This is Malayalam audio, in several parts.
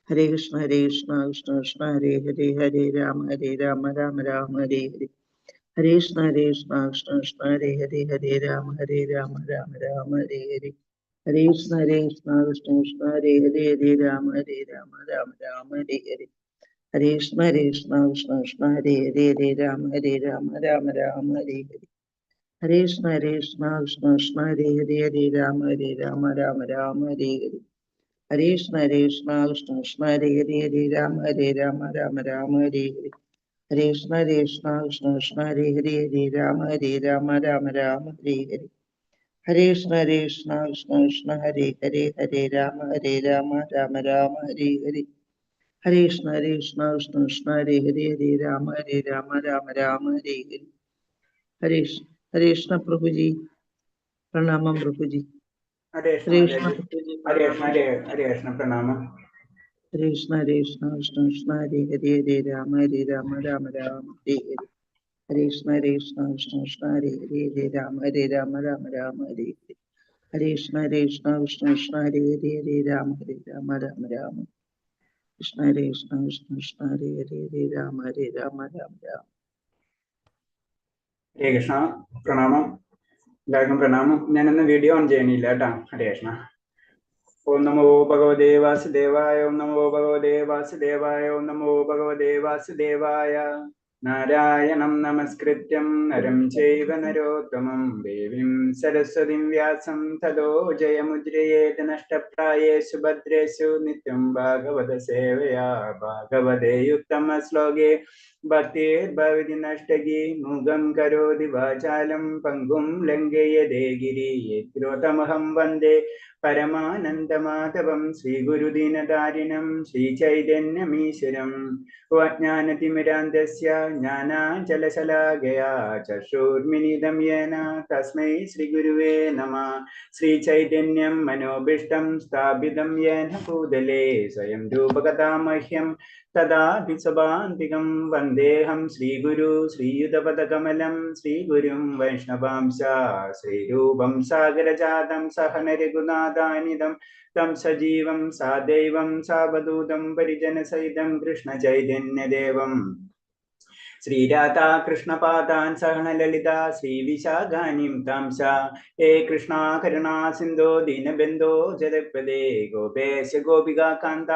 ഹരേ കൃഷ്ണ കൃഷ്ണ കൃഷ്ണ ഹരേ ഹരേ, ഹരേ രാമ രാമ രാമ ഹരേ ഹരേ. ഹരേ കൃഷ്ണ കൃഷ്ണ കൃഷ്ണ ഹരേ ഹരേ, ഹരേ രാമ രാമ രാമ ഹരേ ഹരേ. ഹരേ കൃഷ്ണ കൃഷ്ണ ഹരേ ഹരേ, ഹരേ രാമ രാമ ഹരേ ഹരേ. ഹരേ കൃഷ്ണ കൃഷ്ണ ഹരേ ഹരേ, ഹരേ രാമ രാമ ഹരേ ഹരേ. ഹരേ കൃഷ്ണ കൃഷ്ണ ഹരേ ഹരേ, ഹരേ രാമ രാമ ഹരേ ഹരേ. ഹരേ കൃഷ്ണ കൃഷ്ണ ഹരേ ഹരേ, ഹരേ രാമ രാമ ഹരേ ഹരേ. ഹരേ കൃഷ്ണ കൃഷ്ണ ഹരേ ഹരേ, ഹരേ രാമ രാമ ഹരേ ഹരേ. ഹരേ കൃഷ്ണ കൃഷ്ണ ഹരേ ഹരേ, ഹരേ രാമ രാമ ഹരേ ഹരേ. ഹരേ കൃഷ്ണ കൃഷ്ണ ഹരേ ഹരേ, ഹരേ രാമ രാമ ഹരേ ഹരേ. ഹരേ ഹരേ കൃഷ്ണ പ്രഭുജി, പ്രണാമം പ്രഭുജി. ഹരേ കൃഷ്ണ പ്രഭുജി ഹരേ പ്രണാമം. ഹരേ കൃഷ്ണ പ്രണാമം. ഹരേ കൃഷ്ണ കൃഷ്ണ ഹരേ ഹരേ, ഹരേ രാമ രാമ ഹരേ ഹരേ. ഹരേ കൃഷ്ണ കൃഷ്ണ ഹരേ ഹരേ, ഹരേ രാമ രാമ ഹരേ ഹരേ. ഹരേ കൃഷ്ണ കൃഷ്ണ ഹരേ ഹരേ, ഹരേ രാമ രാമ. കൃഷ്ണ കൃഷ്ണ ഹരേ ഹരേ, ഹരേ രാമ രാമ. ഹരേ കൃഷ്ണ പ്രണാമം. എല്ലാവർക്കും പ്രണാമം. ഞാനിന്ന് വീഡിയോ ഓൺ ചെയ്യണില്ല കേട്ടോ. ഹരേ കൃഷ്ണ. ഓം നമോ ഭഗവതേ വാസുദേവായ, ഓം നമോ ഭഗവതേ വാസുദേവായ, ഓം നമോ ഭഗവതേ വാസുദേവായ. നാരായണം നമസ്കൃത്യം നരം ചൈവ നരോത്തമം ദേവീം സരസ്വതിം വ്യാസം തതോ ജയമുദ്രയേത് നഷ്ടപ്രായേഷു ഭദ്രേഷു നിത്യം ഭാഗവത സേവയാ ഭാഗവതേ ഉത്തമ ശ്ലോകേ ഭക്തിർഭവതി നഷ്ടകി മൂകം കരോതി വാചാലം പങ്കും ലംഘയതേ ഗിരി യദ്രോതമഹം വന്ദേ പരമാനന്ദമാധവം ശ്രീഗുരുദീനതാരിണം ശ്രീചൈതന്യമീശ്വരം. അജ്ഞാനതിമിരാന്തസ്യ ജ്ഞാനാഞ്ജലശലാകയാ ചക്ഷുർമിലിതം യേന തസ്മൈ ശ്രീഗുരുവേ നമഃ. ശ്രീചൈതന്യം മനോഭീഷ്ടം സ്ഥാപിതം യേന ഭൂതലേ സ്വയം രൂപകഥാ മഹ്യം തദാപി സഭാന്തികം വന്ദേഹം ശ്രീഗുരു ശ്രീയുതപദകമലം ശ്രീഗുരും വൈഷ്ണവാംശ ശ്രീരൂപം സാഗരജാതം സഹന രഘുനാഥാനിതം തം സജീവം സാദൈവം സാവധൂതം പരിജനസഹിതം കൃഷ്ണ ചൈതന്യദേവം ശ്രീരാധാ കൃഷ്ണപാദാൻ സഹനലളിത ശ്രീവിശാഖാനിം താംസ. ഹേ കൃഷ്ണ കരുണാ സിന്ധോ ദീനബന്ധോ ജഗത്പദേ ഗോപേശ ഗോപികാന്ത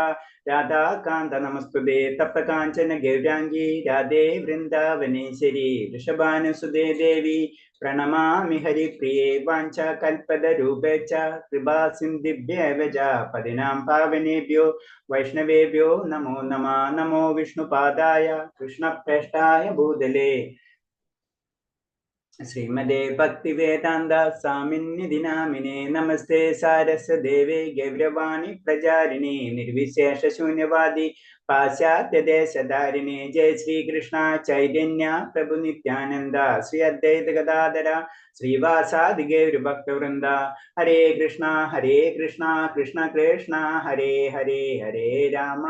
രാധാകാന്ത നമസ്തുതേ. തപ്തകാഞ്ചന ഗൗരാംഗി രാധേ വൃന്ദാവനേശ്വരി വൃഷഭാനുസുതേ ദേവി പ്രണമാമി ഹരിപ്രിയേ. വാഞ്ച കൽപതരൂപേച്ച കൃപാ സിന്ധിഭ്യേവ ച പതിനാം പാവനേഭ്യോ വൈഷ്ണവേഭ്യോ നമോ നമഃ. നമോ വിഷ്ണുപാദായ കൃഷ്ണപ്രേഷ്ഠായ ഭൂതലേ ശ്രീമദേ ഭക്തിവേദാന്ത സ്വാമിന്യതി നാമിനേ. നമസ്തേ സാരസ്വദേവേ ഗൗരവാണി പ്രചാരിണി നിർവിശേഷ ശൂന്യവാദി പാശ്ചാത്യദേശധാരിണി. ജയ ശ്രീകൃഷ്ണ ചൈതന്യ പ്രഭു നിത്യാനന്ദ ശ്രീ അദ്വൈത ഗദാധര ശ്രീവാസാദി ഗൗരഭക്തവൃന്ദ. ഹരേ കൃഷ്ണ കൃഷ്ണ കൃഷ്ണ ഹരേ ഹരേ, ഹരേ രാമ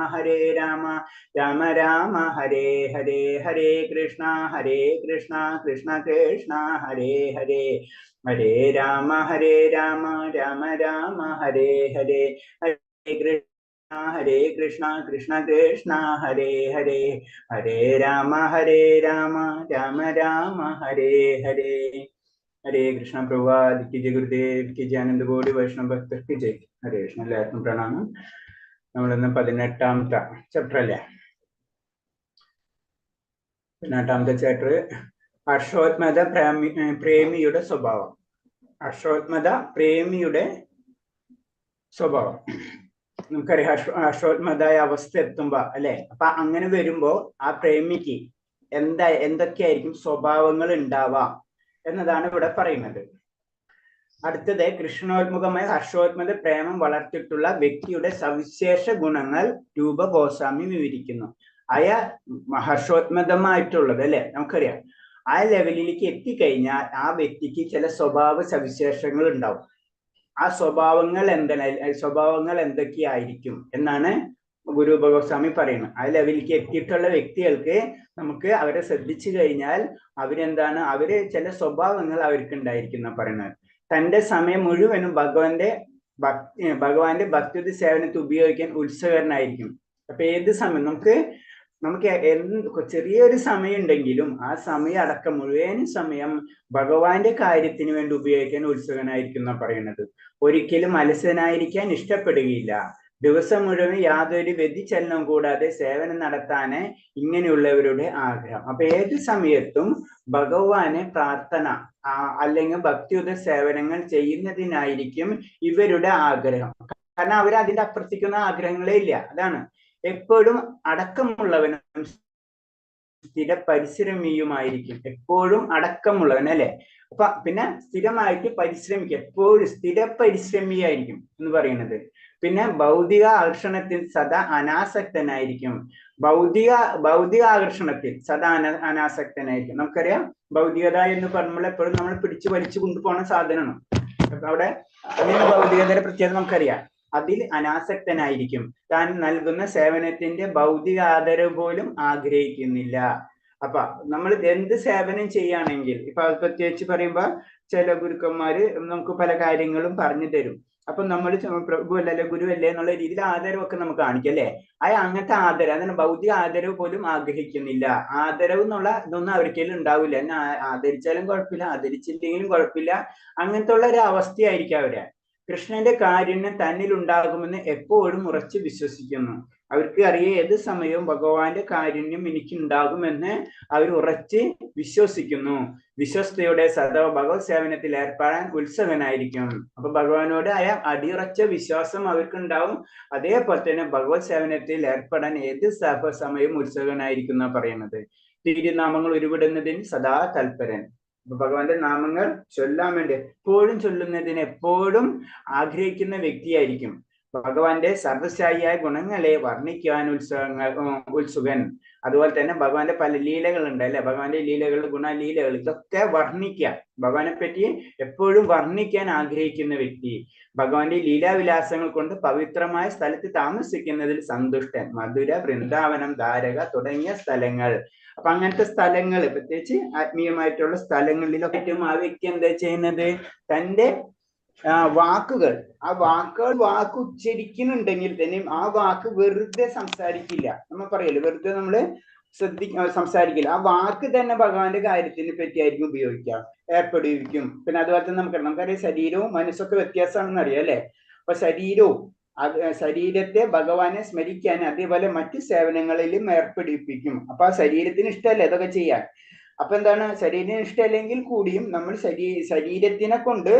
രാമ രാമ ഹരേ ഹരേ. ഹരേ കൃഷ്ണ കൃഷ്ണ കൃഷ്ണ ഹരേ ഹരേ, ഹരേ രാമ രാമ രാമ ഹരേ ഹരേ. ഹരേ കൃഷ്ണ കൃഷ്ണ ഹരേ ഹരേ, ഹരേ രാമ രാമ ഹരേ ഹരേ. ഹരേ കൃഷ്ണ. പ്രഭുപാദ് കി ജയ, ഗുരുദേവ് കി ജയ, ആനന്ദ കോടി വൈഷ്ണവ ഭക്തർ കി ജയ്. ഹരേ കൃഷ്ണ. എല്ലാവർക്കും പ്രണാമം. നമ്മളിന്ന് 18ാമത്തെ ചാപ്റ്റർ അല്ലേ? 18ാമത്തെ ചാപ്റ്റർ ഹർഷോത്മത പ്രേമിയുടെ സ്വഭാവം. ഹർഷോത്മത പ്രേമിയുടെ സ്വഭാവം. നമുക്കറിയാം ഹർഷോത്മതായ അവസ്ഥ എത്തുമ്പോ അല്ലെ, അപ്പൊ അങ്ങനെ വരുമ്പോ ആ പ്രേമിക്ക് എന്തൊക്കെയായിരിക്കും സ്വഭാവങ്ങൾ ഉണ്ടാവാം എന്നതാണ് ഇവിടെ പറയുന്നത്. അടുത്തത് കൃഷ്ണോത്മുഖമായ ഹർഷോത്മത പ്രേമം വളർത്തിയിട്ടുള്ള വ്യക്തിയുടെ സവിശേഷ ഗുണങ്ങൾ രൂപ ഗോസ്വാമി വിവരിക്കുന്നു. ഹർഷോത്മതമായിട്ടുള്ളത് അല്ലെ, നമുക്കറിയാം ആ ലെവലിലേക്ക് എത്തിക്കഴിഞ്ഞാൽ ആ വ്യക്തിക്ക് ചില സ്വഭാവ സവിശേഷങ്ങൾ ഉണ്ടാവും. ആ സ്വഭാവങ്ങൾ എന്തൊക്കെയായിരിക്കും എന്നാണ് ഗുരു ഗോസ്വാമി പറയുന്നത്. ആ ലെവലിലേക്ക് എത്തിയിട്ടുള്ള വ്യക്തികൾക്ക് നമുക്ക് അവരെ ശ്രദ്ധിച്ചു കഴിഞ്ഞാൽ അവര് ചില സ്വഭാവങ്ങൾ അവർക്ക് ഉണ്ടായിരിക്കുന്ന പറയുന്നത്. തന്റെ സമയം മുഴുവനും ഭഗവാന്റെ ഭക്തി സേവനത്തിൽ ഉപയോഗിക്കാൻ ഉത്സുകരനായിരിക്കും. അപ്പൊ ഏത് സമയം നമുക്ക് ചെറിയൊരു സമയം ഉണ്ടെങ്കിലും ആ സമയം അടക്കം മുഴുവൻ സമയം ഭഗവാന്റെ കാര്യത്തിന് വേണ്ടി ഉപയോഗിക്കാൻ ഉത്സുകനായിരിക്കും എന്നാ പറയുന്നത്. ഒരിക്കലും അലസനായിരിക്കാൻ ഇഷ്ടപ്പെടുകയില്ല. ദിവസം മുഴുവൻ യാതൊരു വ്യതിചലനവും കൂടാതെ സേവനം നടത്താന് ഇങ്ങനെയുള്ളവരുടെ ആഗ്രഹം. അപ്പൊ ഏത് സമയത്തും ഭഗവാനെ പ്രാർത്ഥന അല്ലെങ്കിൽ ഭക്തിയുത സേവനങ്ങൾ ചെയ്യുന്നതിനായിരിക്കും ഇവരുടെ ആഗ്രഹം. കാരണം അവർ അതിന്റെ അപ്പുറത്തേക്കുന്ന ആഗ്രഹങ്ങളേ ഇല്ല. അതാണ് എപ്പോഴും അടക്കമുള്ളവനും സ്ഥിര പരിശ്രമിയുമായിരിക്കും. എപ്പോഴും അടക്കമുള്ളവൻ അല്ലെ. അപ്പൊ പിന്നെ സ്ഥിരമായിട്ട് പരിശ്രമിക്കുക, എപ്പോഴും സ്ഥിര പരിശ്രമിയായിരിക്കും എന്ന് പറയുന്നത്. പിന്നെ ഭൗതിക ആകർഷണത്തിൽ സദാ അനാസക്തനായിരിക്കും. ഭൗതിക ആകർഷണത്തിൽ സദാ അനാസക്തനായിരിക്കും. നമുക്കറിയാം ഭൗതികത എന്ന് പറയുമ്പോൾ എപ്പോഴും നമ്മൾ പിടിച്ചു വലിച്ചു കൊണ്ടുപോകുന്ന സാധനമാണ്. അവിടെ അങ്ങനെ ഭൗതികതയുടെ പ്രത്യേകത നമുക്കറിയാം. അതിൽ അനാസക്തനായിരിക്കും. താൻ നൽകുന്ന സേവനത്തിന്റെ ഭൗതിക ആദരവ് പോലും ആഗ്രഹിക്കുന്നില്ല. അപ്പൊ നമ്മൾ എന്ത് സേവനം ചെയ്യുകയാണെങ്കിൽ, ഇപ്പൊ പ്രത്യേകിച്ച് പറയുമ്പോ ചില ഗുരുക്കന്മാര് നമുക്ക് പല കാര്യങ്ങളും പറഞ്ഞു തരും. അപ്പൊ നമ്മൾ പ്രഭു അല്ലേ ഗുരുവല്ലേ എന്നുള്ള രീതിയിൽ ആദരവൊക്കെ നമുക്ക് കാണിക്കും അല്ലെ. അങ്ങനത്തെ ആദരവ്, അതിന് ഭൗതിക ആദരവ് പോലും ആഗ്രഹിക്കുന്നില്ല. ആദരവ് എന്നുള്ള ഇതൊന്നും അവർക്കെല്ലാം ഉണ്ടാവില്ല. എന്നെ ആദരിച്ചാലും കുഴപ്പമില്ല, ആദരിച്ചില്ലെങ്കിലും കുഴപ്പമില്ല, അങ്ങനത്തെ ഉള്ള ഒരു അവസ്ഥയായിരിക്കും അവരെ. കൃഷ്ണന്റെ കാരുണ്യം തന്നിൽ ഉണ്ടാകുമെന്ന് എപ്പോഴും ഉറച്ചു വിശ്വസിക്കുന്നു. അവർക്ക് അറിയാം ഏത് സമയവും ഭഗവാന്റെ കാരുണ്യം എനിക്ക് ഉണ്ടാകുമെന്ന് അവർ ഉറച്ച് വിശ്വസിക്കുന്നു. വിശ്വസ്തയോടെ സദാ ഭഗവത് സേവനത്തിൽ ഏർപ്പെടാൻ ഉത്സുകനായിരിക്കും. അപ്പൊ ഭഗവാനോട് അടിയുറച്ച വിശ്വാസം അവർക്ക് ഉണ്ടാവും. അതേപോലെ തന്നെ ഭഗവത് സേവനത്തിൽ ഏർപ്പെടാൻ ഏത് സമയവും ഉത്സുകനായിരിക്കും എന്നാ പറയുന്നത്. തിരുനാമങ്ങൾ ഉരുവിടുന്നതിന് സദാ തൽപരൻ. ഭഗവാന്റെ നാമങ്ങൾ ചൊല്ലാൻ വേണ്ടി എപ്പോഴും ചൊല്ലുന്നതിന് എപ്പോഴും ആഗ്രഹിക്കുന്ന വ്യക്തിയായിരിക്കും. ഭഗവാന്റെ സർവശായിയായ ഗുണങ്ങളെ വർണ്ണിക്കുവാൻ ഉത്സുകൻ. അതുപോലെ തന്നെ ഭഗവാന്റെ പല ലീലകൾ ഉണ്ട് അല്ലെ. ഭഗവാന്റെ ലീലകൾ, ഗുണലീലകൾ, ഇതൊക്കെ വർണ്ണിക്കാൻ, ഭഗവാനെ പറ്റി എപ്പോഴും വർണ്ണിക്കാൻ ആഗ്രഹിക്കുന്ന വ്യക്തി. ഭഗവാന്റെ ലീലാവിലാസങ്ങൾ കൊണ്ട് പവിത്രമായ സ്ഥലത്ത് താമസിക്കുന്നതിൽ സന്തുഷ്ടൻ. മധുര, വൃന്ദാവനം, ദ്വാരക തുടങ്ങിയ സ്ഥലങ്ങൾ. അപ്പൊ അങ്ങനത്തെ സ്ഥലങ്ങൾ, പ്രത്യേകിച്ച് ആത്മീയമായിട്ടുള്ള സ്ഥലങ്ങളിലൊക്കെ ഏറ്റവും ആ വ്യക്തി എന്താ ചെയ്യുന്നത്, തൻ്റെ വാക്കുകൾ വാക്ക് ഉച്ചരിക്കുന്നുണ്ടെങ്കിൽ തന്നെയും ആ വാക്ക് വെറുതെ സംസാരിക്കില്ല. നമ്മൾ പറയല്ലോ വെറുതെ നമ്മള് സംസാരിക്കില്ല. ആ വാക്ക് തന്നെ ഭഗവാന്റെ കാര്യത്തിനെ പറ്റിയായിരിക്കും ഉപയോഗിക്കുക, ഏർപ്പെടുവിക്കും. പിന്നെ അതുപോലെ തന്നെ നമുക്കറിയാം ശരീരവും മനസ്സൊക്കെ വ്യത്യാസമാണെന്ന് അറിയാം അല്ലെ. അപ്പൊ ശരീരത്തെ ഭഗവാനെ സ്മരിക്കാൻ അതേപോലെ മറ്റു സേവനങ്ങളിലും ഏർപ്പെടുവിപ്പിക്കും. അപ്പൊ ആ ശരീരത്തിന് ഇഷ്ടമല്ലേ ഇതൊക്കെ ചെയ്യാൻ. അപ്പൊ എന്താണ്, ശരീരത്തിന് ഇഷ്ടമല്ലെങ്കിൽ കൂടിയും നമ്മൾ ശരീരത്തിനെ കൊണ്ട്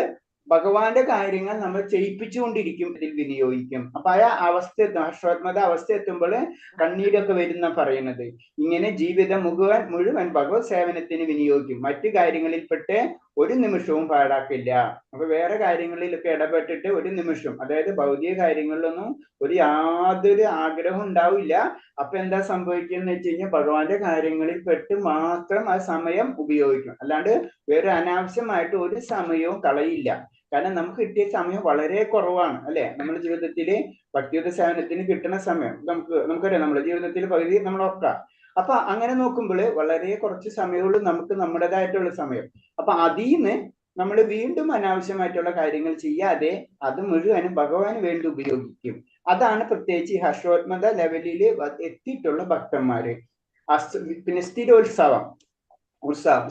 ഭഗവാന്റെ കാര്യങ്ങൾ നമ്മൾ ചെയ്യിപ്പിച്ചുകൊണ്ടിരിക്കും, ഇതിൽ വിനിയോഗിക്കും. അപ്പൊ ആ അവസ്ഥ, അശ്വത്മത അവസ്ഥ എത്തുമ്പോൾ കണ്ണീരൊക്കെ വരുന്ന പറയുന്നത്. ഇങ്ങനെ ജീവിതം മുഴുവൻ ഭഗവത് സേവനത്തിന് വിനിയോഗിക്കും. മറ്റു കാര്യങ്ങളിൽപ്പെട്ട് ഒരു നിമിഷവും പാഴാക്കില്ല. അപ്പൊ വേറെ കാര്യങ്ങളിലൊക്കെ ഇടപെട്ടിട്ട് ഒരു നിമിഷം, അതായത് ഭൗതിക കാര്യങ്ങളിലൊന്നും യാതൊരു ആഗ്രഹം ഉണ്ടാവില്ല. അപ്പൊ എന്താ സംഭവിക്കുക വെച്ച് കഴിഞ്ഞാൽ ഭഗവാന്റെ കാര്യങ്ങളിൽ പെട്ട് മാത്രം ആ സമയം ഉപയോഗിക്കും. അല്ലാണ്ട് വേറെ അനാവശ്യമായിട്ട് ഒരു സമയവും കളയില്ല. കാരണം നമുക്ക് കിട്ടിയ സമയം വളരെ കുറവാണ് അല്ലെ. നമ്മുടെ ജീവിതത്തിൽ ഭക്തിയുത സേവനത്തിന് കിട്ടുന്ന സമയം നമുക്കറിയാം, നമ്മുടെ ജീവിതത്തിൽ പകുതി നമ്മളൊക്കെ. അപ്പൊ അങ്ങനെ നോക്കുമ്പോൾ വളരെ കുറച്ച് സമയമുള്ളൂ നമുക്ക് നമ്മുടേതായിട്ടുള്ള സമയം. അപ്പൊ അതിൽ നിന്ന് നമ്മൾ വീണ്ടും അനാവശ്യമായിട്ടുള്ള കാര്യങ്ങൾ ചെയ്യാതെ അത് മുഴുവനും ഭഗവാന് വേണ്ടി ഉപയോഗിക്കും. അതാണ് പ്രത്യേകിച്ച് ഈ ഹർഷോത്മത ലെവലിൽ എത്തിയിട്ടുള്ള ഭക്തന്മാര്. പിന്നെ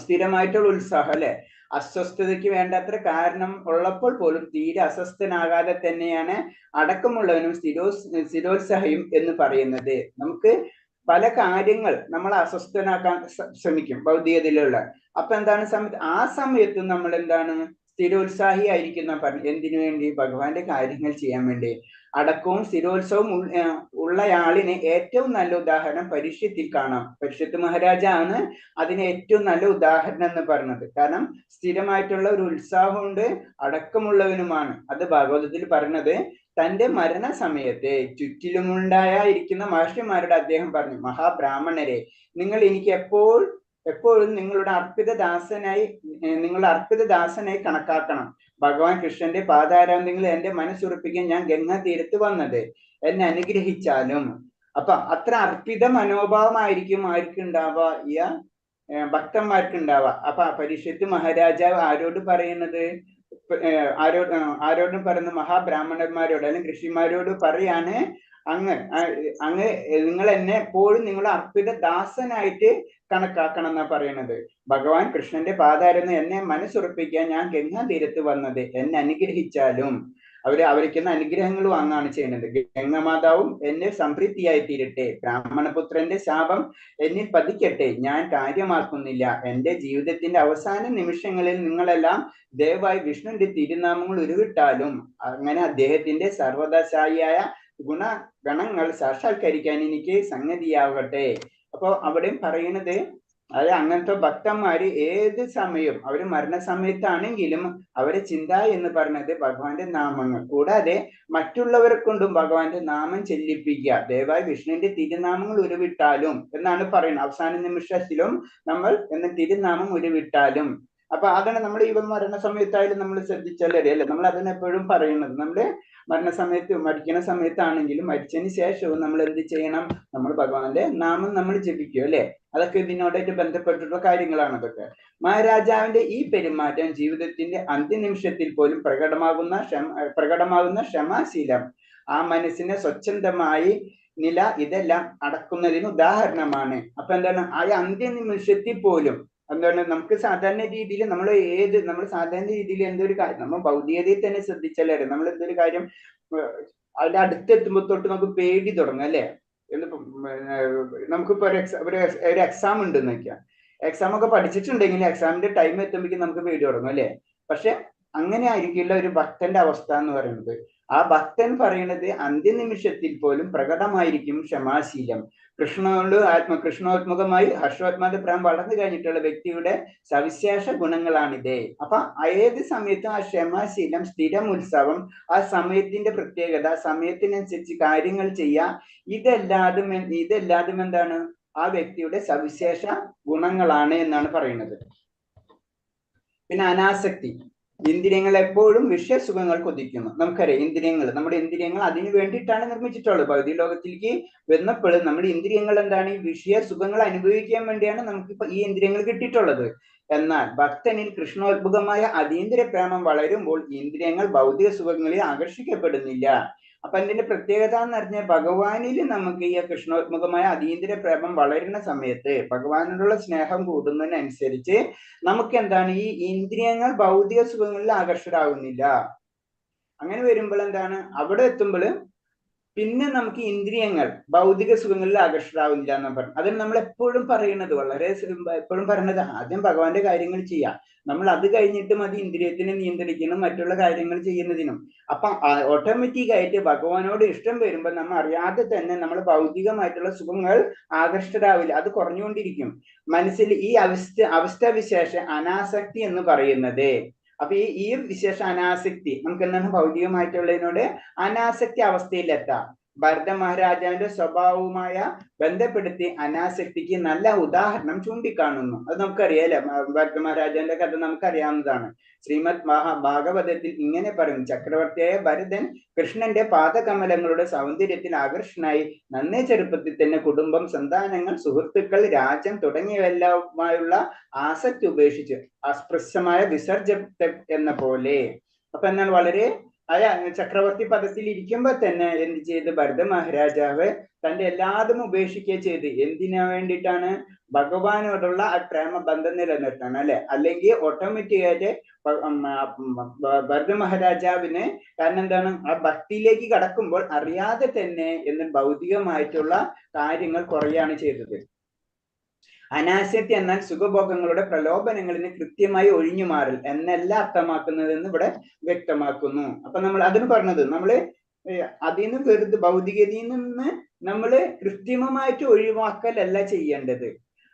സ്ഥിരമായിട്ടുള്ള ഉത്സാഹം അല്ലെ. അസ്വസ്ഥതയ്ക്ക് വേണ്ടത്ര കാരണം ഉള്ളപ്പോൾ പോലും തീരെ അസ്വസ്ഥനാകാതെ തന്നെയാണ് അടക്കമുള്ളവനും സ്ഥിരോത്സാഹിയും എന്ന് പറയുന്നത്. നമുക്ക് പല കാര്യങ്ങൾ നമ്മൾ അസ്വസ്ഥനാക്കാൻ ശ്രമിക്കും ഭൗതികതയിലുള്ള. അപ്പൊ എന്താണ് ആ സമയത്ത് നമ്മൾ എന്താണ് സ്ഥിരോത്സാഹി ആയിരിക്കുന്ന പറഞ്ഞു. എന്തിനു വേണ്ടി? ഭഗവാന്റെ കാര്യങ്ങൾ ചെയ്യാൻ വേണ്ടി. അടക്കവും സ്ഥിരോത്സവവും ഉള്ളയാളിന് ഏറ്റവും നല്ല ഉദാഹരണം പരീക്ഷത്തിൽ കാണാം. പരീക്ഷത്ത് മഹാരാജാണ് അതിന് ഏറ്റവും നല്ല ഉദാഹരണം എന്ന് പറഞ്ഞത്. കാരണം സ്ഥിരമായിട്ടുള്ള ഒരു ഉത്സാഹമുണ്ട്, അടക്കമുള്ളവനുമാണ്. അത് ഭാഗവതത്തിൽ പറഞ്ഞത് തന്റെ മരണസമയത്തെ ചുറ്റിലുമുണ്ടായിരിക്കുന്ന മഹർഷിമാരോട് അദ്ദേഹം പറഞ്ഞു, മഹാബ്രാഹ്മണരെ, നിങ്ങൾ എനിക്ക് എപ്പോഴും നിങ്ങളുടെ അർപ്പിത ദാസനായി കണക്കാക്കണം. ഭഗവാൻ കൃഷ്ണന്റെ പാതാരാന്തങ്ങൾ എന്റെ മനസ്സുറപ്പിക്കാൻ ഞാൻ ഗംഗാ തീരത്ത് വന്നത്. എന്നെ അനുഗ്രഹിച്ചാലും. അപ്പൊ അത്ര അർപ്പിത മനോഭാവമായിരിക്കും ആർക്കുണ്ടാവുക, ഈ ഭക്തന്മാർക്കുണ്ടാവുക. അപ്പൊ പരീക്ഷത്ത് മഹാരാജാവ് ആരോട് പറയുന്നത്? ആരോടും പറയുന്ന മഹാബ്രാഹ്മണന്മാരോട് അല്ലെങ്കിൽ ഋഷിമാരോട് പറയാണ്, അങ്ങ് നിങ്ങൾ എന്നെ എപ്പോഴും നിങ്ങളുടെ അർപ്പിത ദാസനായിട്ട് കണക്കാക്കണം എന്നാ പറയണത്. ഭഗവാൻ കൃഷ്ണന്റെ പാതായിരുന്നു എന്നെ മനസ്സുറപ്പിക്കാൻ ഞാൻ ഗംഗാ തീരത്ത് വന്നത്. എന്നെ അനുഗ്രഹിച്ചാലും അവർക്കുന്ന അനുഗ്രഹങ്ങൾ വാങ്ങാണ് ചെയ്യുന്നത്. ഗംഗാമാതാവും എന്നെ സംതൃപ്തിയായി തീരട്ടെ, ബ്രാഹ്മണപുത്രന്റെ ശാപം എന്നിൽ പതിക്കട്ടെ, ഞാൻ കാര്യമാക്കുന്നില്ല. എന്റെ ജീവിതത്തിന്റെ അവസാന നിമിഷങ്ങളിൽ നിങ്ങളെല്ലാം ദയവായി വിഷ്ണുവിന്റെ തിരുനാമങ്ങൾ ഉരുവിട്ടാലും അങ്ങനെ അദ്ദേഹത്തിന്റെ സർവദാശായിയായ ഗണങ്ങൾ സാക്ഷാത്കരിക്കാൻ എനിക്ക് സംഗതിയാവട്ടെ. അപ്പൊ അവിടെയും പറയുന്നത് അത് അങ്ങനത്തെ ഭക്തന്മാര് ഏത് സമയം അവര് മരണസമയത്താണെങ്കിലും അവരെ ചിന്ത എന്ന് പറഞ്ഞത് ഭഗവാന്റെ നാമങ്ങൾ, കൂടാതെ മറ്റുള്ളവരെ കൊണ്ടും ഭഗവാന്റെ നാമം ചെല്ലിപ്പിക്കുക. ദയവായി വിഷ്ണുവിന്റെ തിരുനാമങ്ങൾ ഉരുവിട്ടാലും എന്നാണ് പറയുന്നത്. അവസാന നിമിഷത്തിലും നമ്മൾ എന്ന തിരുനാമം ഉരുവിട്ടാലും. അപ്പൊ അതാണ് നമ്മൾ ഈ മരണസമയത്തായാലും നമ്മൾ ശ്രദ്ധിച്ചാലേ അല്ലേ, നമ്മൾ അതിനെപ്പോഴും പറയുന്നത്. നമ്മള് മരിക്കുന്ന സമയത്താണെങ്കിലും മരിച്ചതിന് ശേഷവും നമ്മൾ എന്ത് ചെയ്യണം? നമ്മൾ ഭഗവാന്റെ നാമം നമ്മൾ ജപിക്കും അല്ലെ. അതൊക്കെ ഇതിനോടായിട്ട് ബന്ധപ്പെട്ടിട്ടുള്ള കാര്യങ്ങളാണ് അതൊക്കെ. മഹാരാജാവിന്റെ ഈ പെരുമാറ്റം ജീവിതത്തിന്റെ അന്ത്യനിമിഷത്തിൽ പോലും പ്രകടമാകുന്ന ക്ഷമാശീലം, ആ മനസ്സിനെ സ്വച്ഛന്തമായി നില, ഇതെല്ലാം അടക്കുന്നതിന് ഉദാഹരണമാണ്. അപ്പൊ എന്താണ് ആ അന്ത്യനിമിഷത്തിൽ പോലും എന്താണ് നമുക്ക് സാധാരണ രീതിയിൽ നമ്മൾ സാധാരണ രീതിയിൽ എന്തൊരു കാര്യം നമ്മൾ ഭൗതികതയിൽ തന്നെ ശ്രദ്ധിച്ചാലേ നമ്മൾ എന്തൊരു കാര്യം അതിന്റെ അടുത്തെത്തുമ്പോ തൊട്ട് നമുക്ക് പേടി തുടങ്ങും അല്ലെ. നമുക്കിപ്പോ ഒരു എക്സാം ഉണ്ടെന്ന് വെക്കാം. എക്സാം ഒക്കെ പഠിച്ചിട്ടുണ്ടെങ്കിൽ എക്സാമിന്റെ ടൈം എത്തുമ്പോഴേക്കും നമുക്ക് പേടി തുടങ്ങും അല്ലെ. പക്ഷെ അങ്ങനെ ആയിരിക്കില്ല ഒരു ഭക്തന്റെ അവസ്ഥ എന്ന് പറയുന്നത്. ആ ഭക്തൻ പറയുന്നത് അന്ത്യനിമിഷത്തിൽ പോലും പ്രകടമായിരിക്കും ക്ഷമാശീലം. കൃഷ്ണോത്മുഖമായി ഹർഷോത്മാദ പ്രേം വളർന്നു കഴിഞ്ഞിട്ടുള്ള വ്യക്തിയുടെ സവിശേഷ ഗുണങ്ങളാണിത്. അപ്പൊ ഏത് സമയത്തും ആ ക്ഷമാശീലം, സ്ഥിരം ഉത്സവം, ആ സമയത്തിന്റെ പ്രത്യേകത, സമയത്തിനനുസരിച്ച് കാര്യങ്ങൾ ചെയ്യുക, ഇതെല്ലാതും എന്താണ് ആ വ്യക്തിയുടെ സവിശേഷ ഗുണങ്ങളാണ് എന്നാണ് പറയുന്നത്. പിന്നെ അനാസക്തി. ഇന്ദ്രിയങ്ങൾ എപ്പോഴും വിഷയസുഖങ്ങൾ കൊതിക്കുന്നു. നമുക്കറിയാം നമ്മുടെ ഇന്ദ്രിയങ്ങൾ അതിനു വേണ്ടിയിട്ടാണ് നിർമ്മിച്ചിട്ടുള്ളത്. ഭൗതിക ലോകത്തിലേക്ക് വന്നപ്പോഴും നമ്മുടെ ഇന്ദ്രിയങ്ങൾ എന്താണ്? ഈ വിഷയ സുഖങ്ങൾ അനുഭവിക്കാൻ വേണ്ടിയാണ് നമുക്കിപ്പോ ഈ ഇന്ദ്രിയങ്ങൾ കിട്ടിയിട്ടുള്ളത്. എന്നാൽ ഭക്തനിൽ കൃഷ്ണോത്ഭുതമായ അതീന്ദ്രിയ പ്രേമം വളരുമ്പോൾ ഇന്ദ്രിയങ്ങൾ ഭൗതിക സുഖങ്ങളിൽ ആകർഷിക്കപ്പെടുന്നില്ല. അപ്പൊ അതിന്റെ പ്രത്യേകത എന്ന് പറഞ്ഞാൽ ഭഗവാനിൽ നമുക്ക് ഈ കൃഷ്ണോത്മുഖമായ അതീന്ദ്രിയ പ്രേമം വളരുന്ന സമയത്ത്, ഭഗവാനോടുള്ള സ്നേഹം കൂടുന്നതിനനുസരിച്ച് നമുക്ക് എന്താണ് ഈ ഇന്ദ്രിയങ്ങൾ ഭൗതിക സുഖങ്ങളിൽ ആകർഷകരാകുന്നില്ല. അങ്ങനെ വരുമ്പോൾ എന്താണ് അവിടെ എത്തുമ്പോൾ പിന്നെ നമുക്ക് ഇന്ദ്രിയങ്ങൾ ഭൗതിക സുഖങ്ങളിൽ ആകർഷകരാകുന്നില്ല എന്ന് പറഞ്ഞു. അതിന് നമ്മൾ എപ്പോഴും പറയുന്നത്, എപ്പോഴും പറയുന്നത് ആദ്യം ഭഗവാന്റെ കാര്യങ്ങൾ ചെയ്യാം. നമ്മൾ അത് കഴിഞ്ഞിട്ട് മതി ഇന്ദ്രിയത്തിനെ നിയന്ത്രിക്കണം മറ്റുള്ള കാര്യങ്ങൾ ചെയ്യുന്നതിനും. അപ്പൊ ഓട്ടോമാറ്റിക് ആയിട്ട് ഭഗവാനോട് ഇഷ്ടം വരുമ്പോൾ നമ്മൾ അറിയാതെ തന്നെ നമ്മൾ ഭൗതികമായിട്ടുള്ള സുഖങ്ങൾ ആകർഷകരാവില്ല, അത് കുറഞ്ഞുകൊണ്ടിരിക്കും. മനസ്സിൽ ഈ അവസ്ഥാവിശേഷ അനാസക്തി എന്ന് പറയുന്നത്. അപ്പൊ ഈ വിശേഷ അനാസക്തി നമുക്ക് എന്താണ് ഭൗതികമായിട്ടുള്ളതിനോട് അനാസക്തി അവസ്ഥയിലെത്താം. ഭരത മഹാരാജാവിന്റെ സ്വഭാവവുമായ ബന്ധപ്പെടുത്തി അനാസക്തിക്ക് നല്ല ഉദാഹരണം ചൂണ്ടിക്കാണുന്നു. അത് നമുക്കറിയാലേ, ഭരത മഹാരാജാവിന്റെ കഥ നമുക്കറിയാവുന്നതാണ്. ശ്രീമദ് ഭാഗവതത്തിൽ ഇങ്ങനെ പറയും: ചക്രവർത്തിയായ ഭരതൻ കൃഷ്ണന്റെ പാദകമലങ്ങളുടെ സൗന്ദര്യത്തിൽ ആകർഷനായി നന്നേ ചെറുപ്പത്തിൽ തന്നെ കുടുംബം, സന്താനങ്ങൾ, സുഹൃത്തുക്കൾ, രാജ്യം തുടങ്ങിയവയെല്ലാമായുള്ള ആസക്തി ഉപേക്ഷിച്ച് അസ്പൃശ്യമായ വിസർജ്ജത്തെ എന്ന പോലെ. അപ്പൊ എന്നാൽ വളരെ ചക്രവർത്തി പദത്തിൽ ഇരിക്കുമ്പോ തന്നെ എന്ത് ചെയ്ത് ഭരത മഹാരാജാവ് തന്റെ എല്ലാതും ഉപേക്ഷിക്കുക ചെയ്ത്. എന്തിനാ വേണ്ടിയിട്ടാണ്? ഭഗവാനോടുള്ള ആ പ്രേമബന്ധം നിലനിർത്താൻ അല്ലെ. അല്ലെങ്കിൽ ഓട്ടോമാറ്റിക്കായിട്ട് ഭരത മഹാരാജാവിന് കാരണം എന്താണ് ആ ഭക്തിയിലേക്ക് കടക്കുമ്പോൾ അറിയാതെ തന്നെ എന്ന് ഭൗതികമായിട്ടുള്ള കാര്യങ്ങൾ കുറയാണ് ചെയ്തത്. അനാസക്തി എന്നാൽ സുഖഭോഗങ്ങളുടെ പ്രലോഭനങ്ങളിന് കൃത്യമായി ഒഴിഞ്ഞുമാറൽ എന്നല്ല അർത്ഥമാക്കുന്നതെന്ന് ഇവിടെ വ്യക്തമാക്കുന്നു. അപ്പൊ നമ്മൾ അതിന് പറഞ്ഞത് നമ്മള് അതിന് വെറുതെ ഭൗതികതയിൽ നിന്ന് നമ്മള് കൃത്രിമമായിട്ട് ഒഴിവാക്കലല്ല ചെയ്യേണ്ടത്.